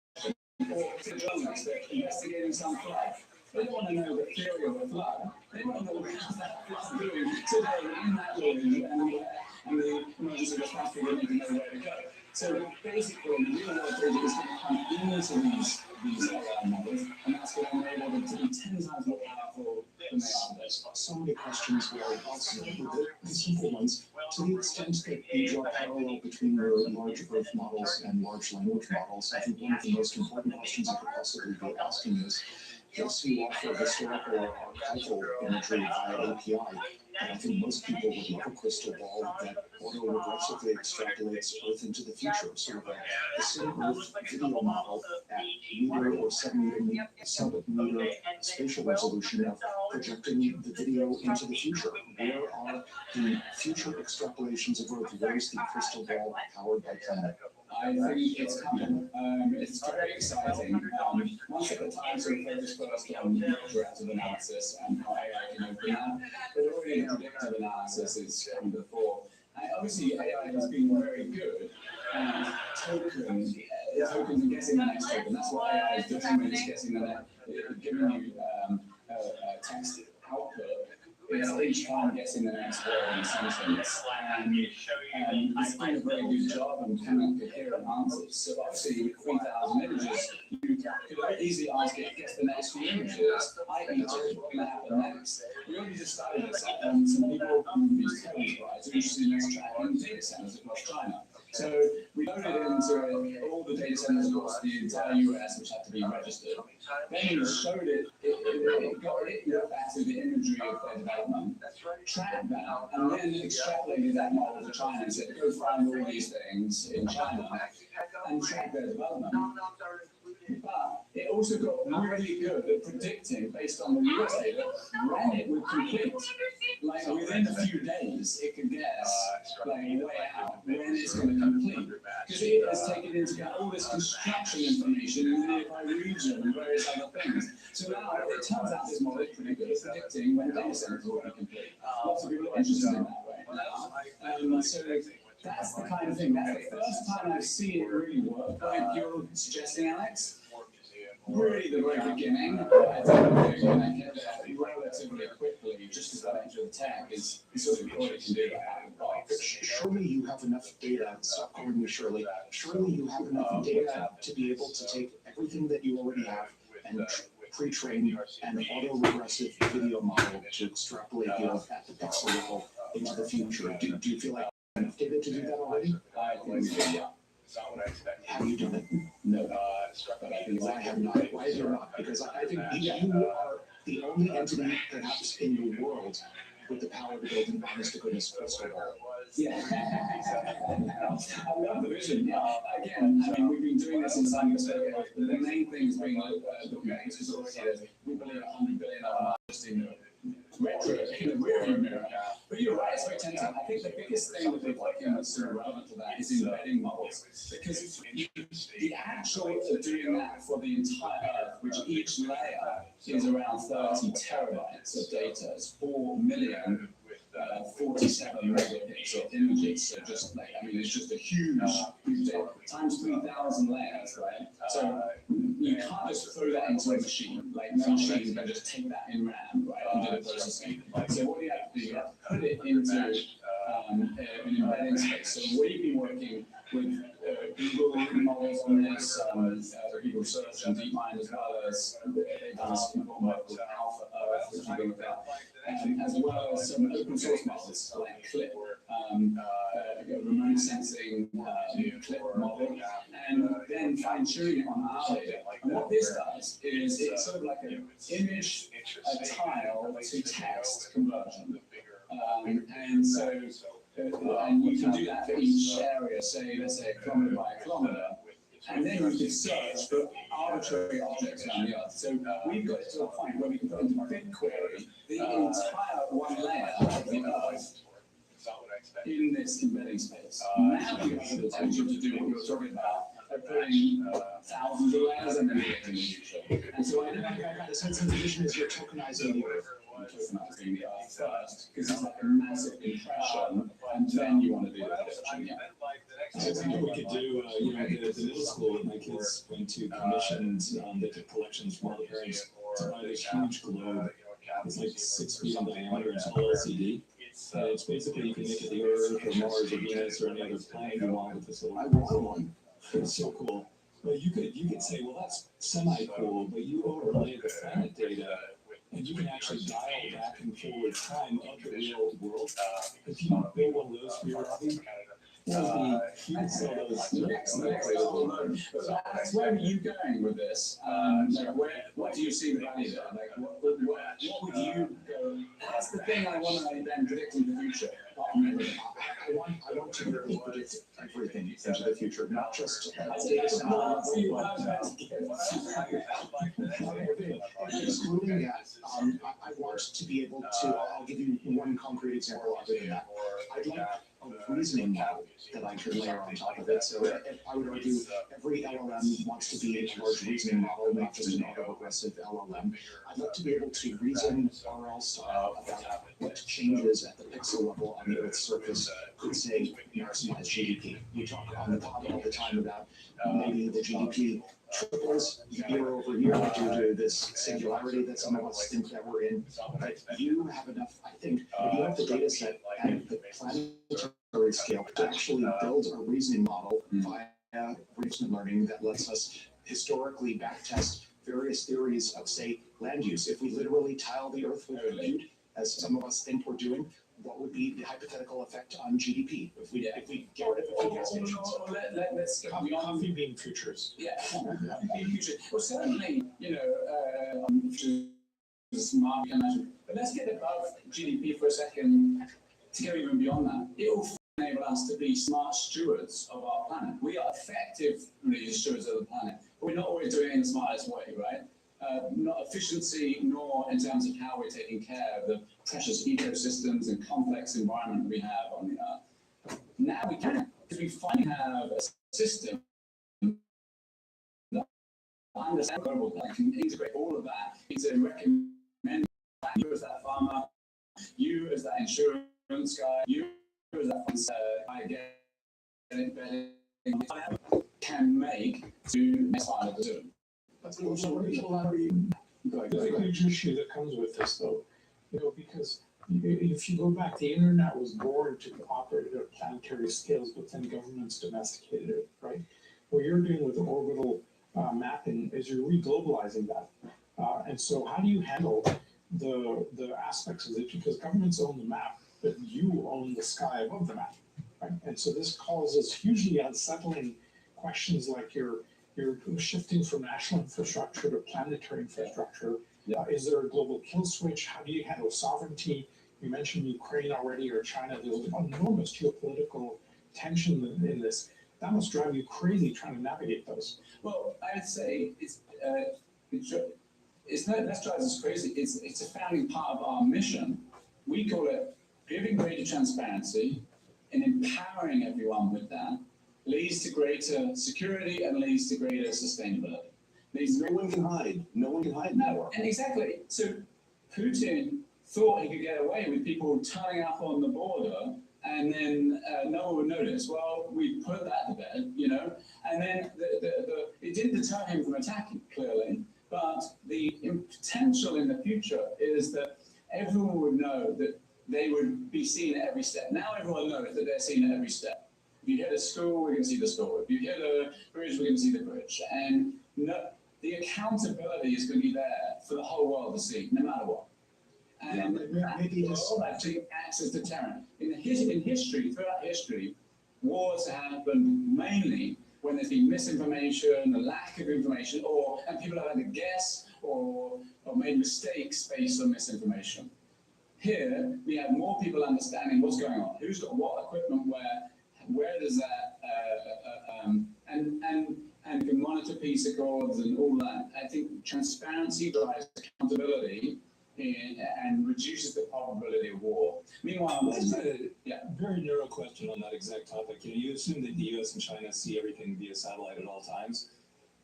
Or to journalists that are investigating some flood. They don't want to know the theory of a flood. They want to know how's that flood doing today in that village, and the emergency response people need to know where to go. So basically, real world data is going to come into these AI models, and that's going to enable them to be 10 times more powerful than they are today. So many questions were also the simple ones. To the extent that you draw parallel between your large growth models and large language models, I think one of the most important questions I could possibly be asking is, yes, you offer historical or archival imagery via API, but I think most people would love a crystal ball that auto-regressively extrapolates Earth into the future, sort of a same-Earth video model at meter or sub-meter spatial resolution of projecting the video into the future? Where are the future extrapolations of Earth? Where is the crystal ball powered by Planet? I think it's coming. It's very exciting. Once at a time, so we focus first on interactive analysis and how AI can open that. But already predictive analysis is coming before. And obviously, AI has been very good at tokens and guessing the next token. That's what AI is doing when it's guessing the next, giving you text output. It's each time guessing the next word in some sense. And it's doing a very good job and coming up with coherent answers. So obviously with 3,000 images, you could easily ask it, guess the next few images, i.e. what's going to happen next. We already just started this some people who use telescopes are interested in tracking data centers across China. So we loaded into all the data centers across the entire US, which had to be registered. Then we showed it got back to the imagery of their development, tracked that, and then extrapolated that model to China and said, go find all these things in China and track their development. But it also got really good at predicting, based on the US data, when it would complete. Like within a few days, it could guess, like way out, when it's going to complete. Because it has taken into account all this construction information in nearby region and various other things. So now it turns out this model is pretty good at predicting when data centers will be complete. Lots of people are interested in that way. So that's the kind of thing. That's the first time I've seen it really work, like you're suggesting, Alex. Really the very beginning, I think we're going to get there relatively quickly, just as that nature of the tech is sort of what it can do out of the box. Surely you have enough data, stop calling me Shirley, surely you have enough data to be able to take everything that you already have and pre-train an auto-regressive video model to extrapolate you at the pixel level into the future. Do you feel like you have enough data to do that already? I think we do, yeah. Have you done it? No. Well, I have not. Why is there not? Because I think you are the only entity, perhaps, in the world with the power to build an honest-to-goodness crystal ball. Yeah. I love the vision. Yeah. Again, I mean, we've been doing this in cyberspace. The main thing is being looked at because already we believe 100 billion of just in the rearview mirror. But you're right, it's very tempting. I think the biggest thing that we're working that's sort of relevant to that is embedding models. Because the actual doing that for the entire Earth, which each layer is around 30 terabytes of data, is 4 million 47 megapixel images. So just like, I mean, it's just a huge data times 3,000 layers, right? So you can't just throw that into a machine. Like no machine can just take that in RAM, right, and do the processing. So what do you have to do? You have to put it into an embedding space. So we've been working with Google models on this, Google Search and DeepMind, as well as they've done some work with Alpha Earth, which we're going to look at, as well as some open source models like Clip, remote sensing Clip model, and then fine tuning on our data. And what this does is it's sort of like an image, a tile to text conversion. And so, and you can do that for each area, say, let's say, kilometer by kilometer. And then you can search for arbitrary objects around the Earth. So we've got to a point where we can put into BigQuery the entire one layer of the Earth in this embedding space. Now you have the potential to do what you're talking about, putting thousands of layers and then in the future. And so I think The sense of the vision is you're tokenizing the Earth. Tokenizing the Earth first, because it's like a massive impression, and then you want to do the prediction. Yeah. I think we could do, the middle school that my kids went to commissioned, they took collections from all the parents to buy this huge globe. It's like 6 feet in diameter, it's all LCD. And it's basically, you can make it the Earth or Mars or Venus or any other planet you want with this little one. It's so cool. But you could say, well, that's semi-cool, but you overlay the planet data, and you can actually dial back and forward time of the real world. If you build one of those for your hobby, you can sell those next. Alex, where are you going with this? What do you see the value there? Like, what would you go? That's the thing I want to then predict in the future. I want to predict everything into the future, not just data center. Excluding that, I want to be able to, I'll give you one concrete example other than that. I'd like a reasoning model that I could layer on top of it. So I would argue every LLM wants to be a large reasoning model, not just an autoregressive LLM. I'd like to be able to reason RL style about what changes at the pixel level on the Earth's surface could say maximize GDP. We talk on the pod all the time about maybe the GDP triples year over year due to this singularity that some of us think that we're in. But you have enough, I think, you have the data set at the planetary scale to actually build a reasoning model via reinforcement learning that lets us historically backtest various theories of, say, land use. If we literally tile the Earth with compute, as some of us think we're doing, what would be the hypothetical effect on GDP if we get rid of the food gas stations? Let's go beyond Coffee bean futures. Yeah, coffee bean futures. Well, certainly, smart, but let's get above GDP for a second to go even beyond that. It will enable us to be smart stewards of our planet. We are effectively stewards of the planet, but we're not always doing it in the smartest way, right? Not efficiency, nor in terms of how we're taking care of the precious ecosystems and complex environment we have on the Earth. Now we can, because we finally have a system that understands global that can integrate all of that into recommend you as that farmer, you as that insurance guy, you as that can make to make final decision. That's also a huge issue that comes with this, though, because if you go back, the internet was born to operate at planetary scales, but then governments domesticated it, right? What you're doing with orbital mapping is you're re-globalizing that. And so how do you handle the aspects of it? Because governments own the map, but you own the sky above the map, right? And so this causes hugely unsettling questions like you're shifting from national infrastructure to planetary infrastructure. Is there a global kill switch? How do you handle sovereignty? You mentioned Ukraine already, or China. There's enormous geopolitical tension in this. That must drive you crazy trying to navigate those. Well, I'd say it's not that drives us crazy. It's a founding part of our mission. We call it giving greater transparency and empowering everyone with that leads to greater security and leads to greater sustainability. No one can hide. No one can hide. No, and exactly. So Putin thought he could get away with people turning up on the border and then no one would notice. Well, we put that to bed, and then it didn't deter him from attacking, clearly, but the potential in the future is that everyone would know that they would be seen at every step. Now everyone knows that they're seen at every step. If you hit a school, we're going to see the school. If you hit a bridge, we're going to see the bridge. And the accountability is going to be there for the whole world to see, no matter what. And maybe just actually acts as deterrent. In history, throughout history, wars have happened mainly when there's been misinformation, a lack of information, and people have had to guess or made mistakes based on misinformation. Here, we have more people understanding what's going on, who's got what equipment where does that, and can monitor peace accords and all that. I think transparency drives accountability and reduces the probability of war. Meanwhile, That's a very narrow question on that exact topic. You assume that the U.S. and China see everything via satellite at all times,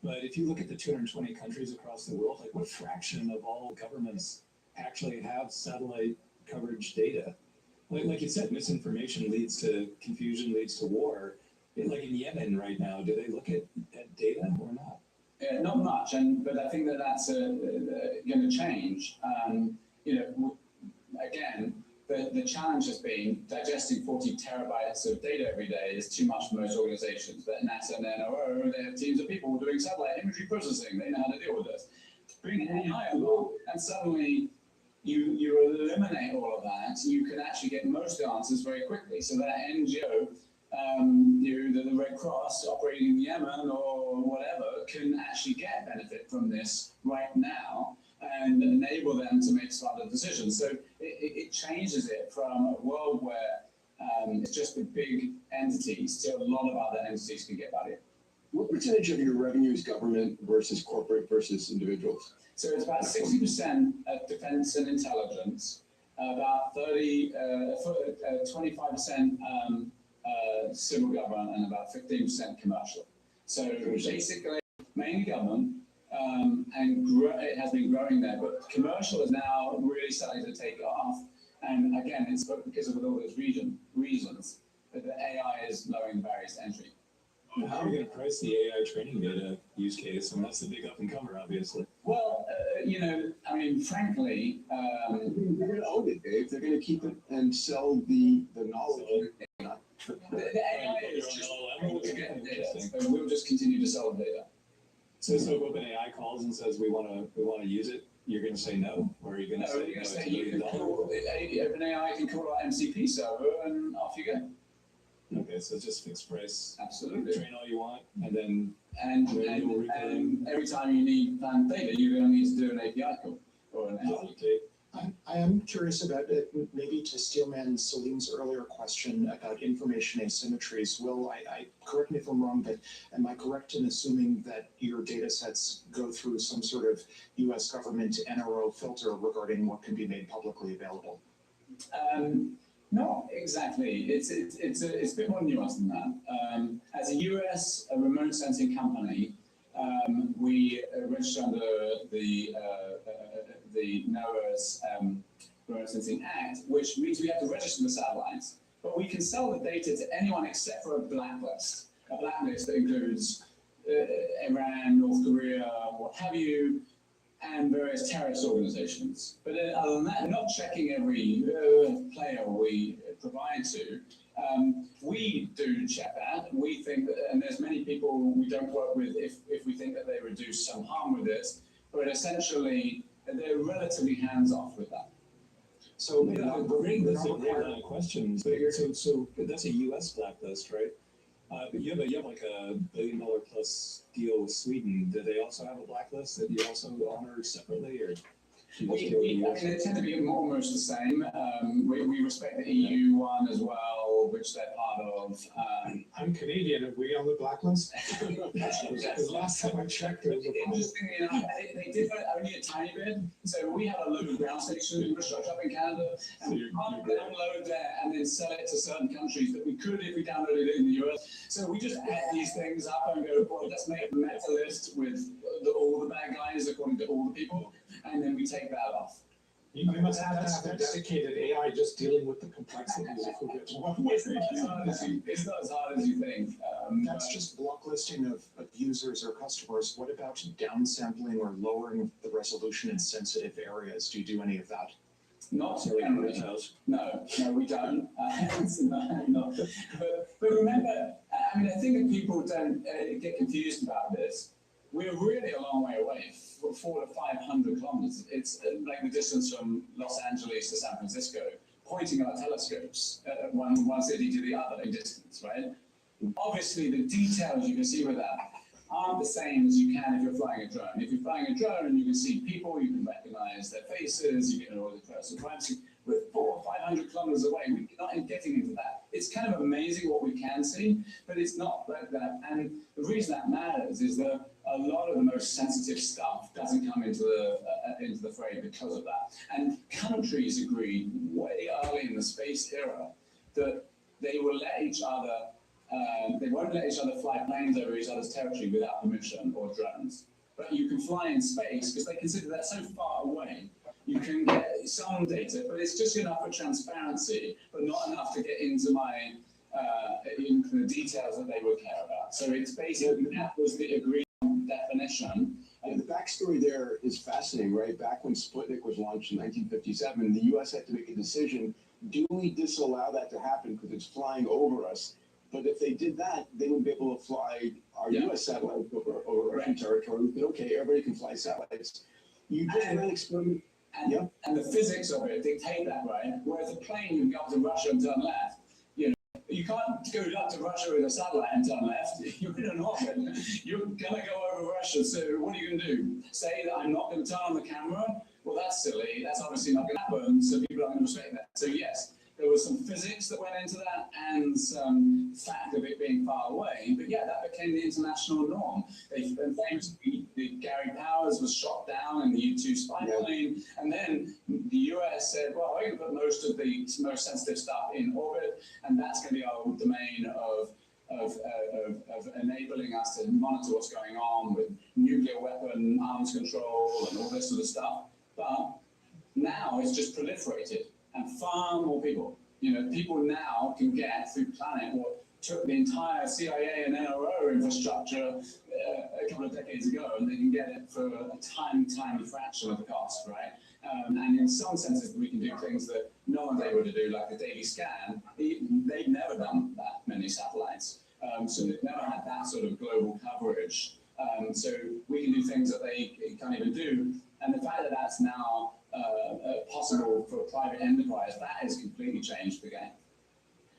but if you look at the 220 countries across the world, like what fraction of all governments actually have satellite coverage data? Like you said, misinformation leads to confusion, leads to war. Like in Yemen right now, do they look at data or not? Not much, but I think that's going to change. Again, the challenge has been digesting 40 terabytes of data every day is too much for most organizations. But NASA and NRO, they have teams of people doing satellite imagery processing. They know how to deal with this. Bring AI along, and suddenly you eliminate all of that. You can actually get most of the answers very quickly. So that NGO, the Red Cross operating in Yemen or whatever, can actually get benefit from this right now and enable them to make smarter decisions. So it changes it from a world where It's just the big entities. So a lot of other entities can get value. What percentage of your revenue is government versus corporate versus individuals? So it's about 60% of defense and intelligence, about 25% civil government, and about 15% commercial. So basically, mainly government, and it has been growing there, but commercial is now really starting to take off. And again, it's because of all those reasons that the AI is lowering the barriers to entry. How are you going to price the AI training data use case? And that's the big up and comer, obviously. Well, you know, I mean, frankly, they're going to own it, Dave. They're going to keep it and sell the knowledge. The AI is just to get the data, and we'll just continue to sell the data. So if OpenAI calls and says we want to use it, you're going to say no, or are you going to say no? Say you can call OpenAI can call our MCP server, and off you go. Okay, so it's just fixed price. Absolutely. Train all you want, and then and every time you need planned data, you're going to need to do an API call or an LLK. I am curious about it, maybe to Steelman Salim's earlier question about information asymmetries. Will, correct me if I'm wrong, but am I correct in assuming that your data sets go through some sort of US government NRO filter regarding what can be made publicly available? Not exactly. It's a bit more nuanced than that. As a US remote sensing company, we register under the NOAA's Remote Sensing Act, which means we have to register the satellites, but we can sell the data to anyone except for a blacklist that includes Iran, North Korea, what have you, and various terrorist organizations. But other than that, not checking every player we provide to. We do check that. We think that, and there's many people we don't work with if we think that they reduce some harm with it, but essentially they're relatively hands-off with that. So that's a great line of questions. So that's a US blacklist, right? But you have like a $1 billion plus deal with Sweden. Do they also have a blacklist that you also honor separately, or? I mean, they tend to be almost the same. We respect the EU one as well, which they're part of. I'm Canadian. Are we on the blacklist? Because last time I checked, there was a problem. Interestingly enough, they did only a tiny bit. So we have a load of ground station infrastructure up in Canada, and we can't download there and then sell it to certain countries that we could if we downloaded it in the US. So we just add these things up and go, well, let's make a meta list with all the bad guys according to all the people, and then we take that off. You must have to have a dedicated AI just dealing with the complexities of who gets what. It's not as hard as you think. That's just blocklisting of users or customers. What about downsampling or lowering the resolution in sensitive areas? Do you do any of that? Not generally. No, we don't. No. But remember, I mean, I think that people don't get confused about this. We're really a long way away, 400 to 500 kilometers. It's like the distance from Los Angeles to San Francisco, pointing our telescopes one city to the other in distance, right? Obviously, the details you can see with that aren't the same as you can if you're flying a drone. If you're flying a drone and you can see people, you can recognize their faces, you can know all the personal privacy. We're 400 or 500 kilometers away. We're not getting into that. It's kind of amazing what we can see, but it's not like that. And the reason that matters is that a lot of the most sensitive stuff doesn't come into the fray because of that. And countries agreed way early in the space era that they will let each other, they won't let each other fly planes over each other's territory without permission or drones. But you can fly in space because they consider that so far away. You can get some data, but it's just enough for transparency, but not enough to get into my into the details that they would care about. So it's basically that was the agreed definition. The backstory there is fascinating, right? Back when Sputnik was launched in 1957, the U.S. had to make a decision: do we disallow that to happen because it's flying over us? But if they did that, they would be able to fly our U.S. satellites over Russian territory. But okay, everybody can fly satellites. You just ran an experiment. And the physics of it dictate that, right? Whereas a plane, you can go up to Russia and turn left. You know, you can't go up to Russia with a satellite and turn left. You're in an orbit. You're going to go over Russia. So what are you going to do? Say that I'm not going to turn on the camera? Well, that's silly. That's obviously not going to happen. So people aren't going to respect that. So yes, there was some physics that went into that and some fact of it being far away. But yeah, that became the international norm. And famously, Gary Powers was shot down in the U-2 spy plane. And then the US said, well, we're going to put most of the most sensitive stuff in orbit, and that's going to be our domain of enabling us to monitor what's going on with nuclear weapon, arms control, and all this sort of stuff. But now it's just proliferated, and far more people. People now can get through Planet what took the entire CIA and NRO infrastructure a couple of decades ago, and they can get it for a tiny fraction of the cost, right? And in some senses, we can do things that no one's able to do, like the daily scan. They've never done that many satellites, so they've never had that sort of global coverage. So we can do things that they can't even do, and the fact that that's now possible for a private enterprise, that has completely changed the game.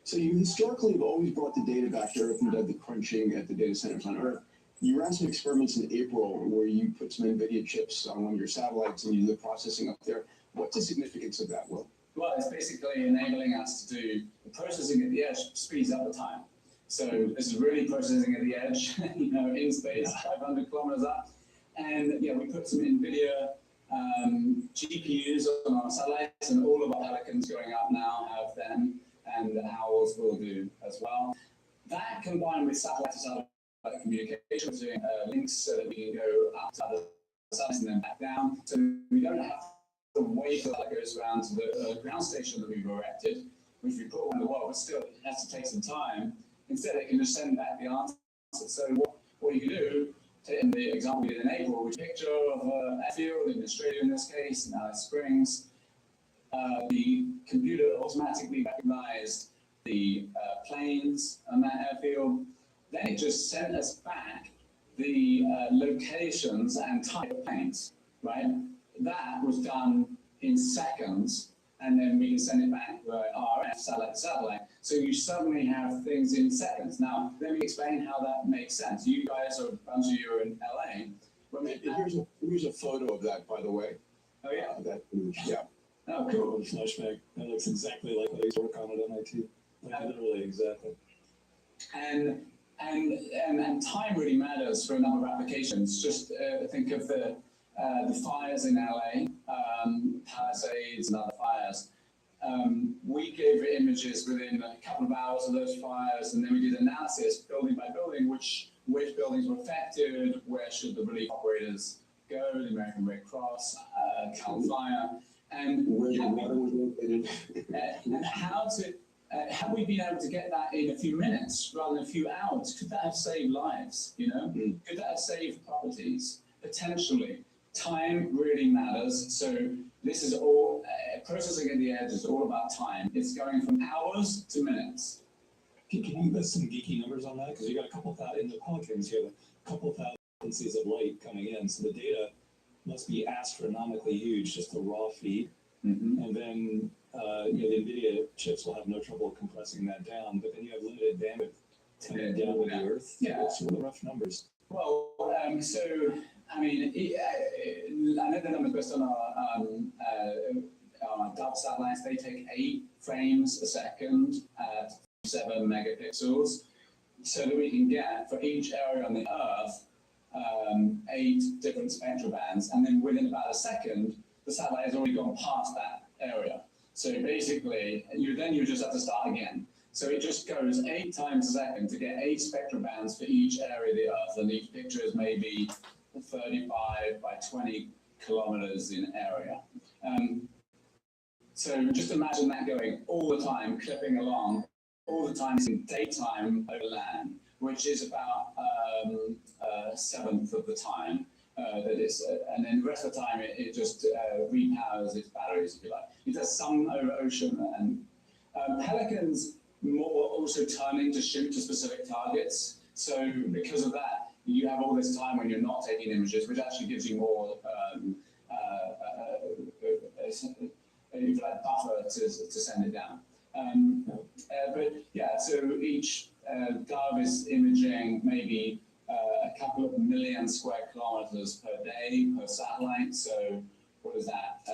So you historically have always brought the data back to Earth and done the crunching at the data centers on Earth. You ran some experiments in April where you put some NVIDIA chips on one of your satellites and you did the processing up there. What's the significance of that, Will? Well, it's basically enabling us to do the processing at the edge, speeds up the time. So this is really processing at the edge, in space, 500 kilometers up. And yeah, we put some NVIDIA GPUs on our satellites, and all of our Pelicans going up now have them, and the Owls will do as well. That combined with satellite-to-satellite communication, doing links so that we can go up to other satellites and then back down. So we don't have to wait till that goes around to the ground station that we've erected, which we put around the world, but still it has to take some time. Instead, it can just send back the answer. So what you can do, in the example we did in April, which picture of an airfield in Australia in this case, in Alice Springs, the computer automatically recognized the planes on that airfield. Then it just sent us back the locations and type of planes, right? That was done in seconds, and then we can send it back by RF, satellite to satellite. So you suddenly have things in seconds. Now, let me explain how that makes sense. You guys, a bunch of you are in LA. Here's a photo of that, by the way. Oh, yeah. That image, yeah. Oh, cool. Flashback. That looks exactly like what I used to work on at MIT. Like, literally, exactly. And time really matters for a number of applications. Just think of the fires in LA, Palisades and other fires. We gave images within a couple of hours of those fires, and then we did analysis building by building, which buildings were affected, where should the relief operators go, the American Red Cross, Cal Fire, and where the water was located. And had we been able to get that in a few minutes rather than a few hours, could that have saved lives? Could that have saved properties? Potentially. Time really matters. So this is all processing at the edge is all about time. It's going from hours to minutes. Can you give us some geeky numbers on that? Because you got a couple thousand in the Pelicans. You have a couple thousand of light coming in, so the data must be astronomically huge, just the raw feed. And then the NVIDIA chips will have no trouble compressing that down, but then you have limited bandwidth coming down to the Earth. Yeah. What's the rough numbers? Well, so, I mean, I know the numbers based on our Dove satellites. They take 8 frames a second at 7 megapixels, so that we can get, for each area on the Earth, 8 different spectral bands, and then within about a second, the satellite has already gone past that area. So basically, you just have to start again. So it just goes 8 times a second to get 8 spectral bands for each area of the Earth, and each picture is maybe 35 by 20 kilometers in area. So just imagine that going all the time, clipping along, all the time in daytime over land, which is about a seventh of the time that it's, and then the rest of the time it just repowers its batteries, if you like. It does some over ocean, and Pelicans more also turning to shoot to specific targets. So because of that, you have all this time when you're not taking images, which actually gives you more buffer to send it down. But yeah, so each Dove is imaging maybe a couple of million square kilometers per day per satellite. So what is that?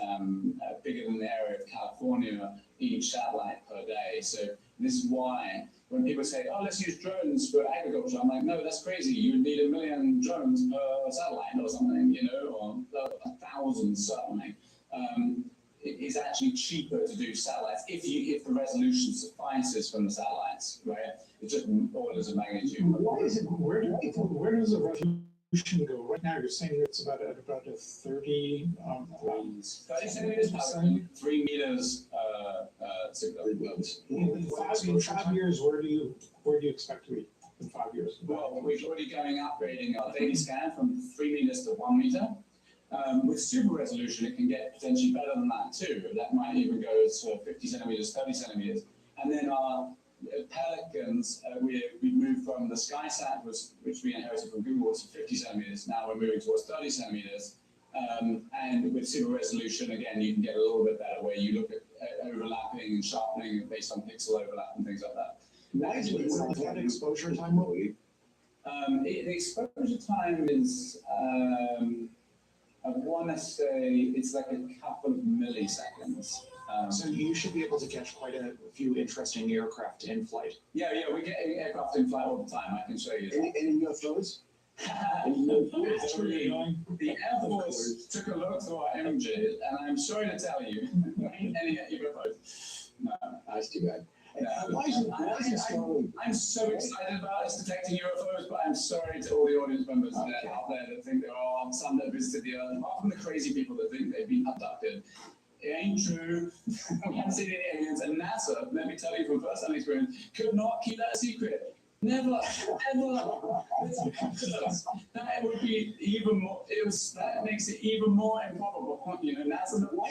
bigger than the area of California, each satellite per day. So this is why when people say, oh, let's use drones for agriculture, I'm like, no, that's crazy. You need 1 million drones per satellite or something, or 1,000 certainly. It's actually cheaper to do satellites if the resolution suffices from the satellites, right? It's just orders of magnitude. Where does the resolution go? Right now, you're saying it's about a 30 centimeters, 3 meters. In 5 years, where do you expect to be in 5 years? Well, we're already upgrading our daily scan from 3 meters to 1 meter. With super resolution, it can get potentially better than that too. That might even go to 50 centimeters, 30 centimeters. And then our Pelicans, we moved from the SkySat, which we inherited from Google, to 50 centimeters. Now we're moving towards 30 centimeters. And with super resolution, again, you can get a little bit better where you look at overlapping and sharpening based on pixel overlap and things like that. What exposure time will be? The exposure time is, I want to say it's like a couple of milliseconds. So you should be able to catch quite a few interesting aircraft in flight. Yeah, we're getting aircraft in flight all the time. I can show you. Any UFOs? Actually, the Air Force took a look through our images, and I'm sorry to tell you, any UFOs. No, that's too bad. No, I'm so excited about us detecting UFOs, but I'm sorry to all the audience members out there that think there are some that visited the Earth, apart from the crazy people that think they've been abducted. It ain't true. We haven't seen any aliens, and NASA, let me tell you from first-hand experience, could not keep that a secret. Never, ever. That would be even more. That makes it even more improbable. NASA. Why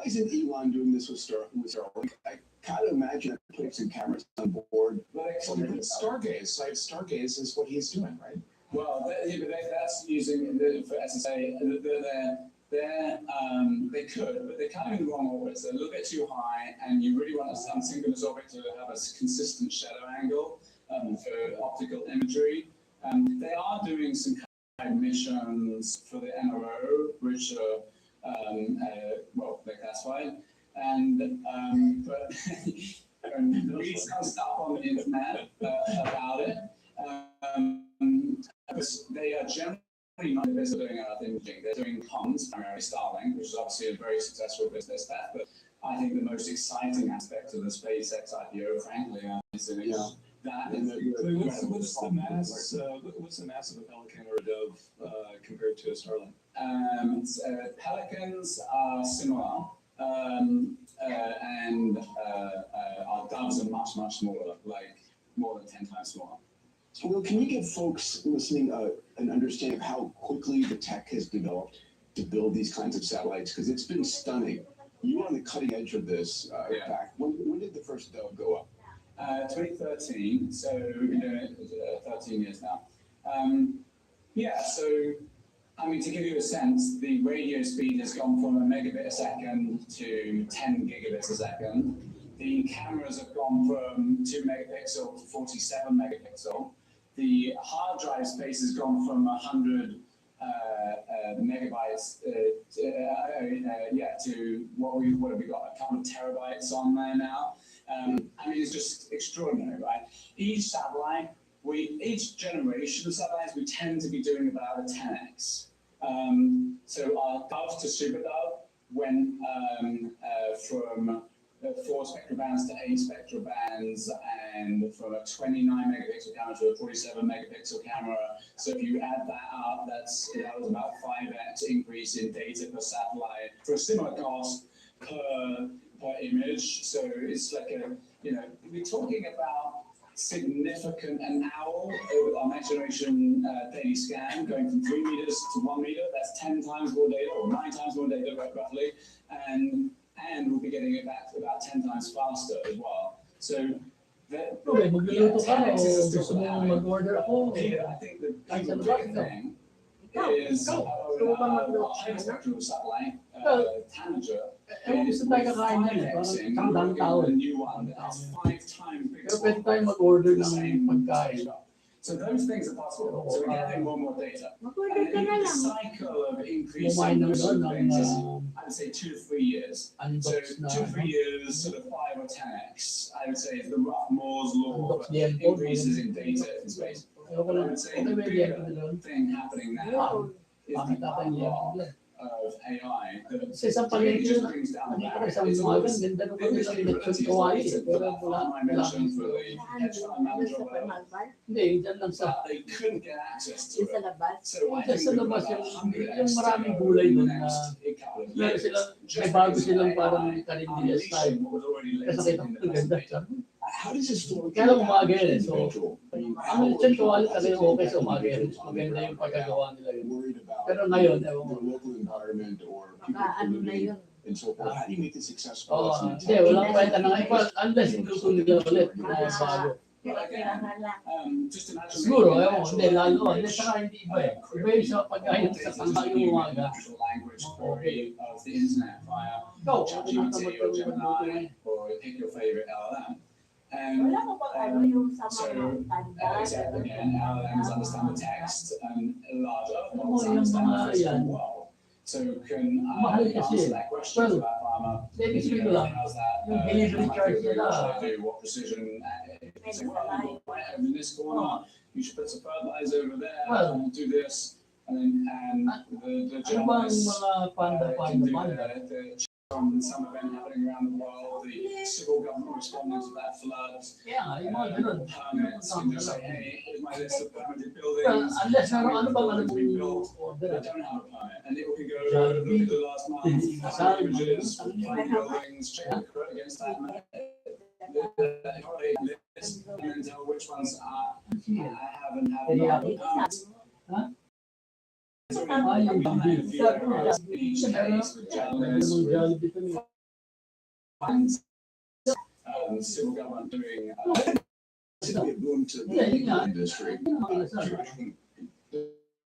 isn't Elon doing this with Starlink? I kind of imagine that putting some cameras on board. Stargaze is what he's doing, right? Well, that's using for SSA. They could, but they're kind of in the wrong orbits. They're a little bit too high, and you really want a synchronous orbit to have a consistent shadow angle for optical imagery. They are doing some kind of missions for the NRO, which are they're classified, but read some stuff on the internet about it. They are generally not doing Earth imaging. They're doing comms, primarily Starlink, which is obviously a very successful business there. But I think the most exciting aspect of the SpaceX IPO, frankly, is that what's the mass of a Pelican or a Dove compared to a Starlink? Pelicans are similar, and our Doves are much, much smaller, like more than 10 times smaller. Well, can you give folks listening an understanding of how quickly the tech has developed to build these kinds of satellites? Because it's been stunning. You were on the cutting edge of this back. When did the first Dove go up? 2013, so we've been doing it 13 years now. To give you a sense, the radio speed has gone from a megabit a second to 10 gigabits a second. The cameras have gone from 2 megapixel to 47 megapixel. The hard drive space has gone from 100 megabytes to what have we got? A couple of terabytes on there now. It's just extraordinary, right? Each generation of satellites, we tend to be doing about a 10x. So our Dove to Super Dove went from 4 spectral bands to 8 spectral bands, and from a 29 megapixel camera to a 47 megapixel camera. So if you add that up, that was about 5x increase in data per satellite for a similar cost per image. So it's like we're talking about significant, an owl, our next generation daily scan, going from 3 meters to 1 meter. That's 10 times more data, or 9 times more data, roughly, and we'll be getting it back about 10 times faster as well. So magluluto ka o gusto mo mag-order ako? I think the big thing is our high-spectral satellite, Tanager, is gusto tayo kakain yan eh, parang tandang tao. a new one that's 5 times bigger. Pero pwede tayo mag-order ng pagkain. So those things are possible. So we're getting more and more data. Mag-order ka na The lang. cycle of increasing Kumain ng those doon things is ng I'd say 2 to 3 years. So Unbox 2 na. to 3 years, sort of 5 or 10x. I would say is the rough Moore's law Unbox for din po. increases in data in space. Ayoko I lang. would say Okay, the may bigger DMP na doon. thing happening now is Pangit the ata yung unlock DMP. of AI that Sa isang really palengke just na, brings down the nakita ko barrier. isang It's umaga, always ganda the nung kami industry ng ability is kawaii. limited to that farm I mentioned for the hedge fund manager world, Hindi, dyan lang sa, but they couldn't get access to Yung sa it. labas. So I dyan think sa we've got labas, about yung 100x to maraming go gulay in the doon na, next couple of meron years. silang, may Just bago because silang AI parang karinderya unleashing style. what was already Kasi latent nakita ko, in the ang ganda. plastic. Sabi, How does this flow? Kaya lang umaga yun eh, so, Individual. I mean, ano yung dyan kawali talaga okay sa umaga yun. Maganda yung pagkagawa nila yun. worried about Pero ngayon, ewan ko. their local environment or people Baka ano na polluting yun. and so forth. How do you make this successful? Oo, as an hindi, walang kwenta na ngayon. Unless iluto nila ulit na bago. Tirahan lang. Just imagine Siguro, making ewan ko, hindi, natural lalo. Hindi, language, saka hindi iba eh. Iba yung sa pagkain sa tanghali yung umaga. natural language query of the internet via Ikaw, ChatGPT or magluto Gemini or pick your favorite LLM. Wala ko pang ano yung sa So, mga tanda. exactly, again, LLMs understand the text and large other models Oo, yung understand mga the physical yan. world. So can Mahal kasi. answer that question Well, about farmer. maybe You siguro know, lang. how's that? Yung delivery charge nila. What should I do? What precision? So, well, right over in this corner, you should put some fertilizer over there Well, and do this. And then, the Ano bang journalists mga panda can do panda? the from some event happening around the world, the civil government responding to that flood. Yeah, yung mga ganun. Permits can just say, hey, here's my list of permitted Well, buildings. unless ano bang Buildings being ano built order. that don't have a permit, and it can go look at the last month, find images, find buildings, check the credit against that, list, and then tell which ones I have and haven't got the permits. Huh? It's already done that in a few areas in each case with journalists, with fines, civil government doing. It's going to be a boom to the industry.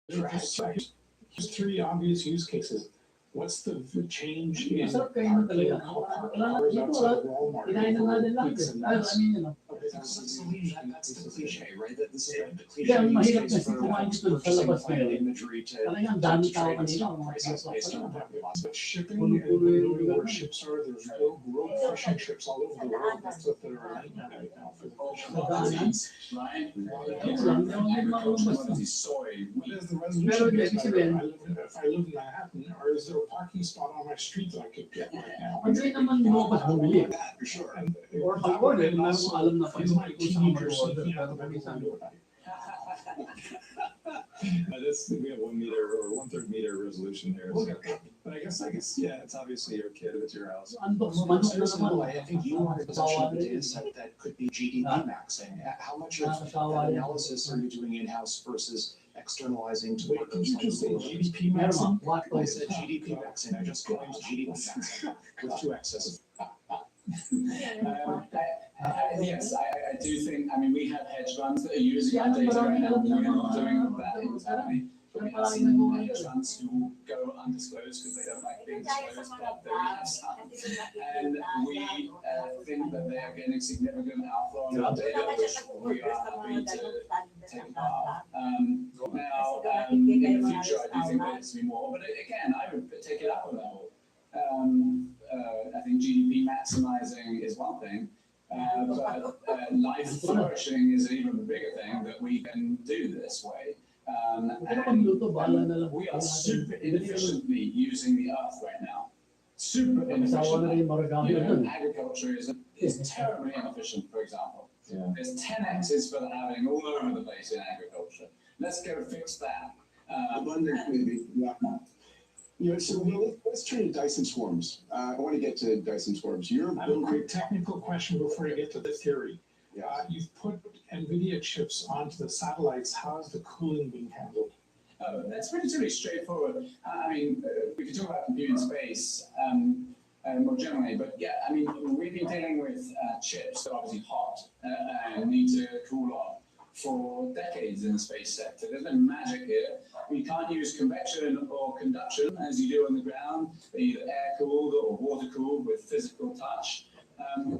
There's 3 obvious use cases. What's the change in Masarap kayo talaga. Wala, cars dito outside wala. Walmart? Kinain na nga din lang. Weeks and I months? mean, Okay, that's the cliche, right? That this is the Kaya ang cliche mahirap use kasi case for kumain dito sa purchasing labas plan ngayon. imagery to Talagang dami tao trade kanina. stock prices based on that philosophy. But shipping Puno-puno and yung knowing where lugar. ships are, there's road fishing ships all over the world. That's what they're right now for the Right? Yes, lang. May mga lumabas na. Commodity soy, What wheat. is the Pero resolution? ibig sabihin, If I live in Manhattan, or is there a parking spot on my street that I could get right now? Pag di naman lumabas bumili. That for sure. Or mag-order, meron mong alam na Is my pag kung saan teenager mag-order. sneaking out Pero the kung back saan. window at night? That's, we have 1 meter or 1/3 meter resolution here. So. But I guess, yeah, it's obviously your kid, it's your house. Unbox Well, manok na seriously, naman. I think you are in possession of a data set that could be GDP maxing. How much of that analysis are you doing in-house versus externalizing to Wait, did partners you like just say Google? GDP Meron maximum? mga what I said GDP maxing, I just coined GDP maxing with 2 X's. Yes, I do think, I mean, we have hedge funds that are using our data right now. We're not doing that internally. But we have some hedge funds who will go undisclosed because they don't like being disclosed, but we have some. And we think that they are getting significant outflow on our data, which we are happy to take part. Now, in the future, I do think there's to be more, but again, I would take it up a level. I think GDP maximizing is one thing, but life flourishing is an even bigger thing that we can do this way. And we are super inefficiently using the earth right now. Super inefficiently. Agriculture is terribly inefficient, for example. Yeah. There's 10x's for having all over the place in agriculture. Let's go fix that. Abundant maybe, yeah. You know, so let's turn to Dyson swarms. I want to get to Dyson swarms. You're I have a quick technical question before you get to the theory. You've put NVIDIA chips onto the satellites. How is the cooling being handled? That's relatively straightforward. I mean, we could talk about compute in space more generally, but yeah, I mean, we've been dealing with chips that are obviously hot and need to cool off for decades in the space sector. There's no magic here. We can't use convection or conduction as you do on the ground. They're either air-cooled or water-cooled with physical touch.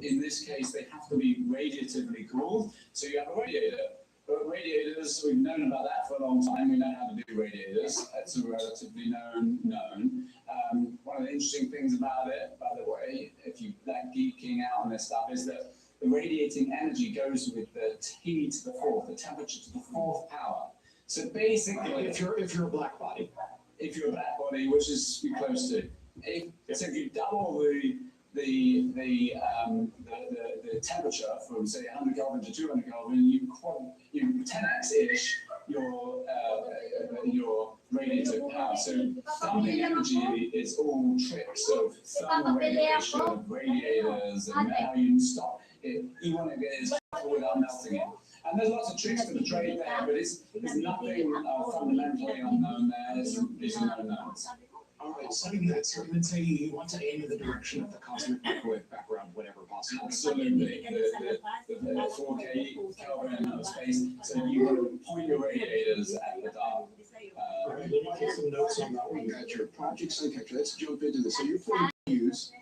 In this case, they have to be radiatively cooled. So you have a radiator But radiators, we've known about that for a long time. We know how to do radiators. It's a relatively known. One of the interesting things about it, by the way, if you like geeking out on this stuff, is that the radiating energy goes with the T to the fourth, the temperature to the fourth power. So basically, If you're a black body. If you're a black body, which is be close to, so if you double the temperature from say 100 Kelvin to 200 Kelvin, you 10x-ish your radiative power. So dumping energy is all tricks of thermal regulation of radiators and how you stop it. You want to get it without melting it. And there's lots of tricks to the trade there, but it's nothing fundamentally unknown there. It's no knowns. All right, so you would say you want to aim in the direction of the cosmic microwave background whenever possible. Absolutely. The 4K Kelvin of space, so you want to point your radiators at the dark. All right, let me get some notes on that one. You got your project Suncatcher. Let's jump into this. So you're putting use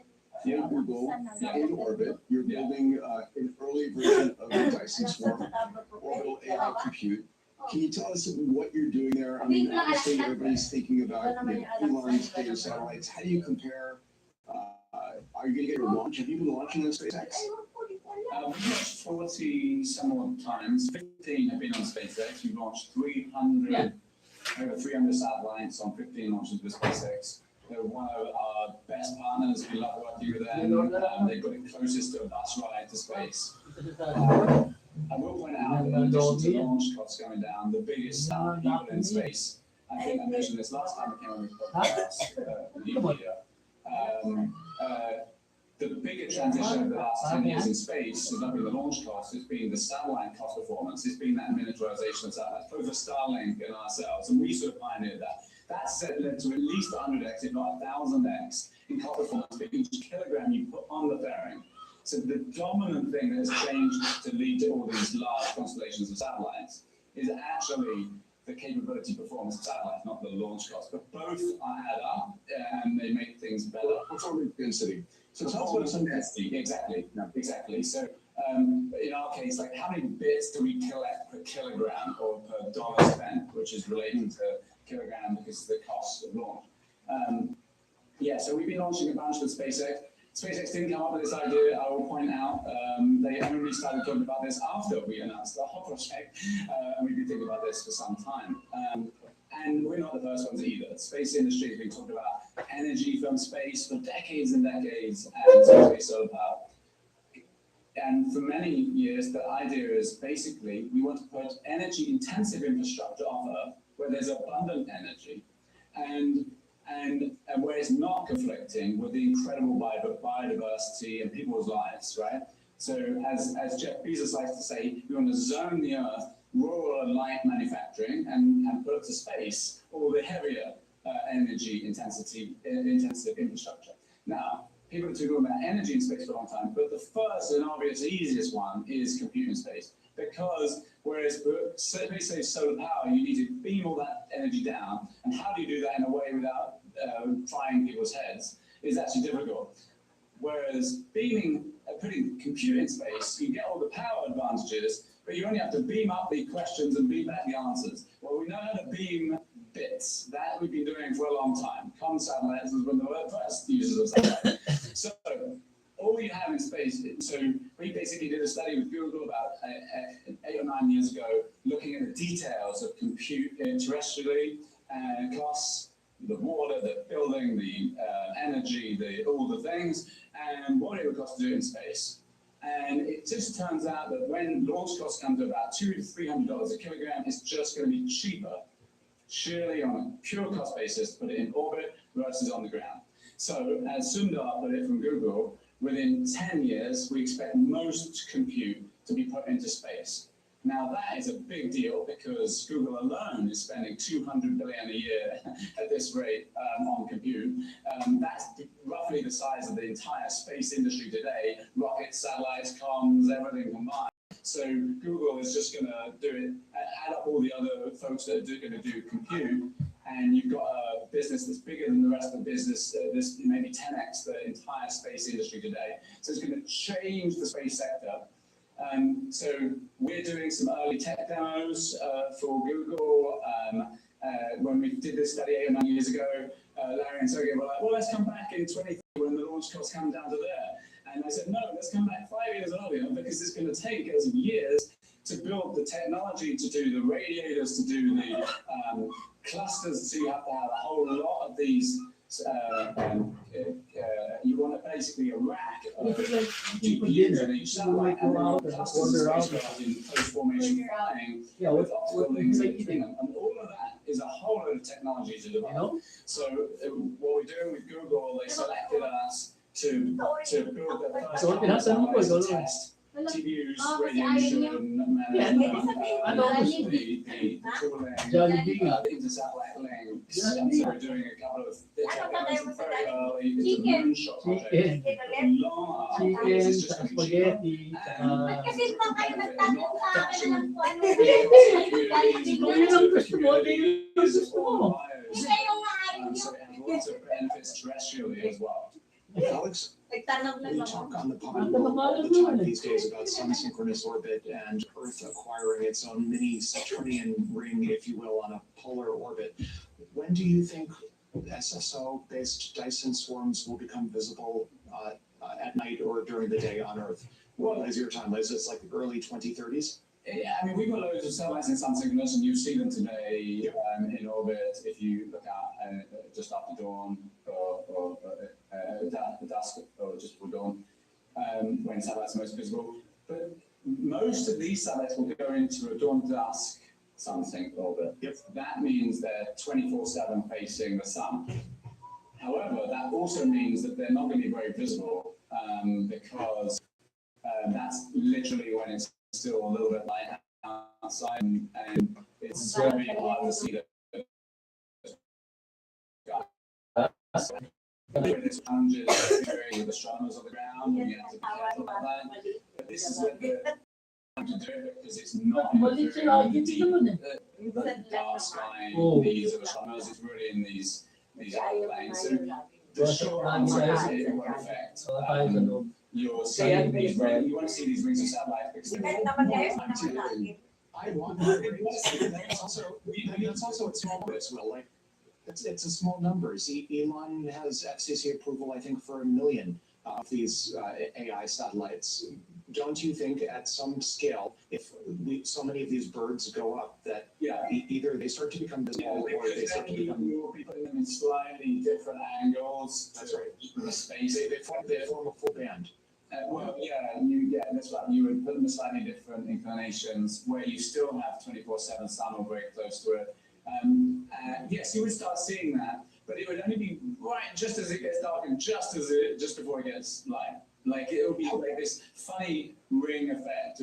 Google in orbit. You're building an early version of the Dyson Swarm, orbital AI compute. Can you tell us what you're doing there? I mean, obviously everybody's thinking about Elon's data satellites. How do you compare? Are you going to get your launch? Have you been launching on SpaceX? We've launched 40 some odd times. 15 have been on SpaceX. We've launched 300, over 300 satellites on 15 launches with SpaceX. They're one of our best partners. We love working with them. They've got it closest to a bus ride to space. I will point out that in addition to launch costs going down, the biggest people in space, I think I mentioned this last time I came on this podcast, the bigger transition over the last 10 years in space has not been the launch cost, it's been the satellite cost performance, it's been that miniaturization of satellites, both for Starlink and ourselves, and we sort of pioneered that. That led to at least 100x, if not 1,000x, in cost performance for each kilogram you put on the fairing. So the dominant thing that has changed to lead to all these large constellations of satellites is actually the capability performance of satellites, not the launch cost. But both add up and they make things better. Performance density. So tell us what some density. Exactly. No, exactly. So in our case, like how many bits do we collect per kilogram or per dollar spent, which is related to kilogram because of the cost of launch. So we've been launching a bunch with SpaceX. SpaceX didn't come up with this idea, I will point out. They only started talking about this after we announced the whole project, and we've been thinking about this for some time. And we're not the first ones either. The space industry has been talking about energy from space for decades and decades, and space solar power. And for many years, the idea is basically we want to put energy-intensive infrastructure on Earth where there's abundant energy, and where it's not conflicting with the incredible biodiversity and people's lives, right? So as Jeff Bezos likes to say, we want to zone the Earth, rural and light manufacturing, and put to space all the heavier energy-intensive infrastructure. Now, people have been talking about energy in space for a long time, but the first and obvious easiest one is compute in space. Because whereas for say solar power, you need to beam all that energy down, and how do you do that in a way without frying people's heads is actually difficult. Whereas putting compute in space, you get all the power advantages, but you only have to beam up the questions and beam back the answers. Well, we know how to beam bits. That we've been doing for a long time. Comm satellites was one of the first users of satellites. So all you have in space, so we basically did a study with Google about 8 or 9 years ago, looking at the details of compute terrestrially, costs, the water, the building, the energy, all the things, and what it would cost to do it in space. And it just turns out that when launch costs come to about $200 to $300 a kilogram, it's just going to be cheaper, surely on a pure cost basis, to put it in orbit versus on the ground. So as Sundar put it from Google, within 10 years, we expect most compute to be put into space. Now that is a big deal because Google alone is spending $200 billion a year at this rate on compute. That's roughly the size of the entire space industry today, rockets, satellites, comms, everything combined. So Google is just going to do it, add up all the other folks that are going to do compute, and you've got a business that's bigger than the rest of the business, this maybe 10x the entire space industry today. So it's going to change the space sector. So we're doing some early tech demos for Google. When we did this study 8 or 9 years ago, Larry and Sergey were like, well, let's come back in 2030 when the launch costs come down to there. And I said, no, let's come back 5 years earlier because it's going to take us years to build the technology, to do the radiators, to do the clusters. So you have to have a whole lot of these. You want basically a rack of GPUs in each satellite and then clusters of spacecraft in post-formation flying with optical links in between them. And all of that is a whole lot of technology to develop. So what we're doing with Google, they selected us to build the first satellite to test GPUs, radiation, management, the cooling, inter-satellite links. And so we're doing a couple of demos very early. It's a moonshot project. This is just going to be cheaper. So it has lots of benefits terrestrially as well. Alex, we talk on the pod all the time these days about sun-synchronous orbit and Earth acquiring its own mini Saturnian ring, if you will, on a polar orbit. When do you think SSO-based Dyson swarms will become visible at night or during the day on Earth? What is your timeline? Is this like the early 2030s? Yeah, I mean, we've got loads of satellites in sun-synchronous, and you see them today in orbit if you look at just after dawn or dusk or just before dawn, when satellites are most visible. But most of these satellites will go into a dawn-dusk sun-sync orbit. That means they're 24/7 facing the sun. However, that also means that they're not going to be very visible because that's literally when it's still a little bit light outside, and it's going to be hard to see the there's challenges with astronomers on the ground, and you have to be careful about that. But this is when the time to do it because it's not in the dark sky needs of astronomers, it's really in these airplanes. So the short answer is it won't affect. You're seeing these rings, you want to see these rings of satellite because they're time to I want that ring. That's also a small bit as well. Like it's a small numbers. Elon has FCC approval, I think, for 1 million of these AI satellites. Don't you think at some scale, if so many of these birds go up, that either they start to become visible or they start to become... We will be putting them in slightly different angles. That's right. The space. They form a full band. That's right. You would put them in slightly different inclinations where you still have 24/7 sun or very close to it. Yes, you would start seeing that, but it would only be right just as it gets dark and just before it gets light. Like it will be like this funny ring effect.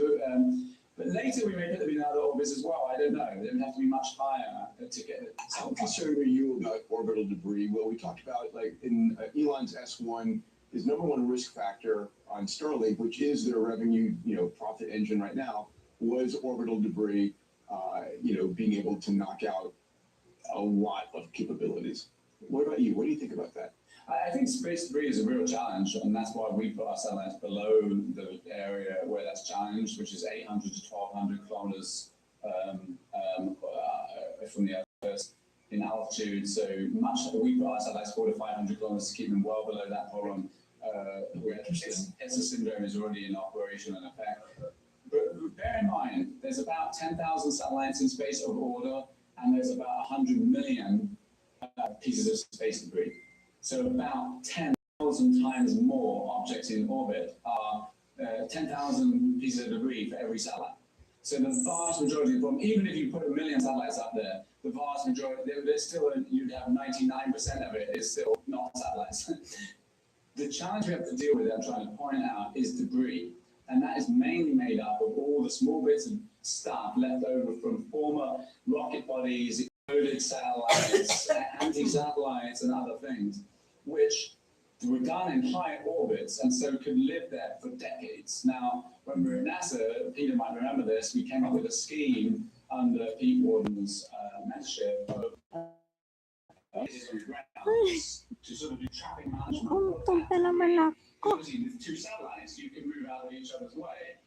But later we may put them in other orbits as well. I don't know. They would have to be much higher to get it. How concerned are you about orbital debris? Well, we talked about like in Elon's S1. His #1 risk factor on Starlink, which is their revenue, profit engine right now, was orbital debris, being able to knock out a lot of capabilities. What about you? What do you think about that? I think space debris is a real challenge, and that's why we put our satellites below the area where that's challenged, which is 800 to 1,200 kilometers from the Earth in altitude. So we put our satellites 400 to 500 kilometers to keep them well below that problem. ESA syndrome is already in operation and effect. But bear in mind, there's about 10,000 satellites in space of order, and there's about 100 million pieces of space debris. So about 10,000 times more objects in orbit are 10,000 pieces of debris for every satellite. So the vast majority of the problem, even if you put 1 million satellites up there, the vast majority, there's still, you'd have 99% of it is still not satellites. The challenge we have to deal with, I'm trying to point out, is debris. And that is mainly made up of all the small bits of stuff left over from former rocket bodies, exploded satellites, anti-satellites, and other things, which were done in high orbits and so could live there for decades. Now, when we were at NASA, Peter might remember this, we came up with a scheme under Pete Warden's mentorship of to sort of do traffic management. Obviously, with 2 satellites, you can move out of each other's way.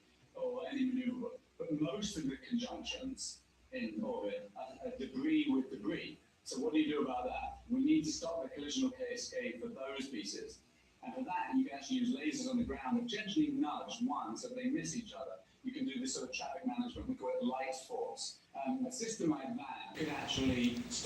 or any maneuverable. But most of the conjunctions in orbit are debris with debris. So what do you do about that? We need to stop the collisional cascade for those pieces. And for that, you can actually use lasers on the ground that gently nudge one so they miss each other. You can do this sort of traffic management. We call it light force. A system like that could actually stop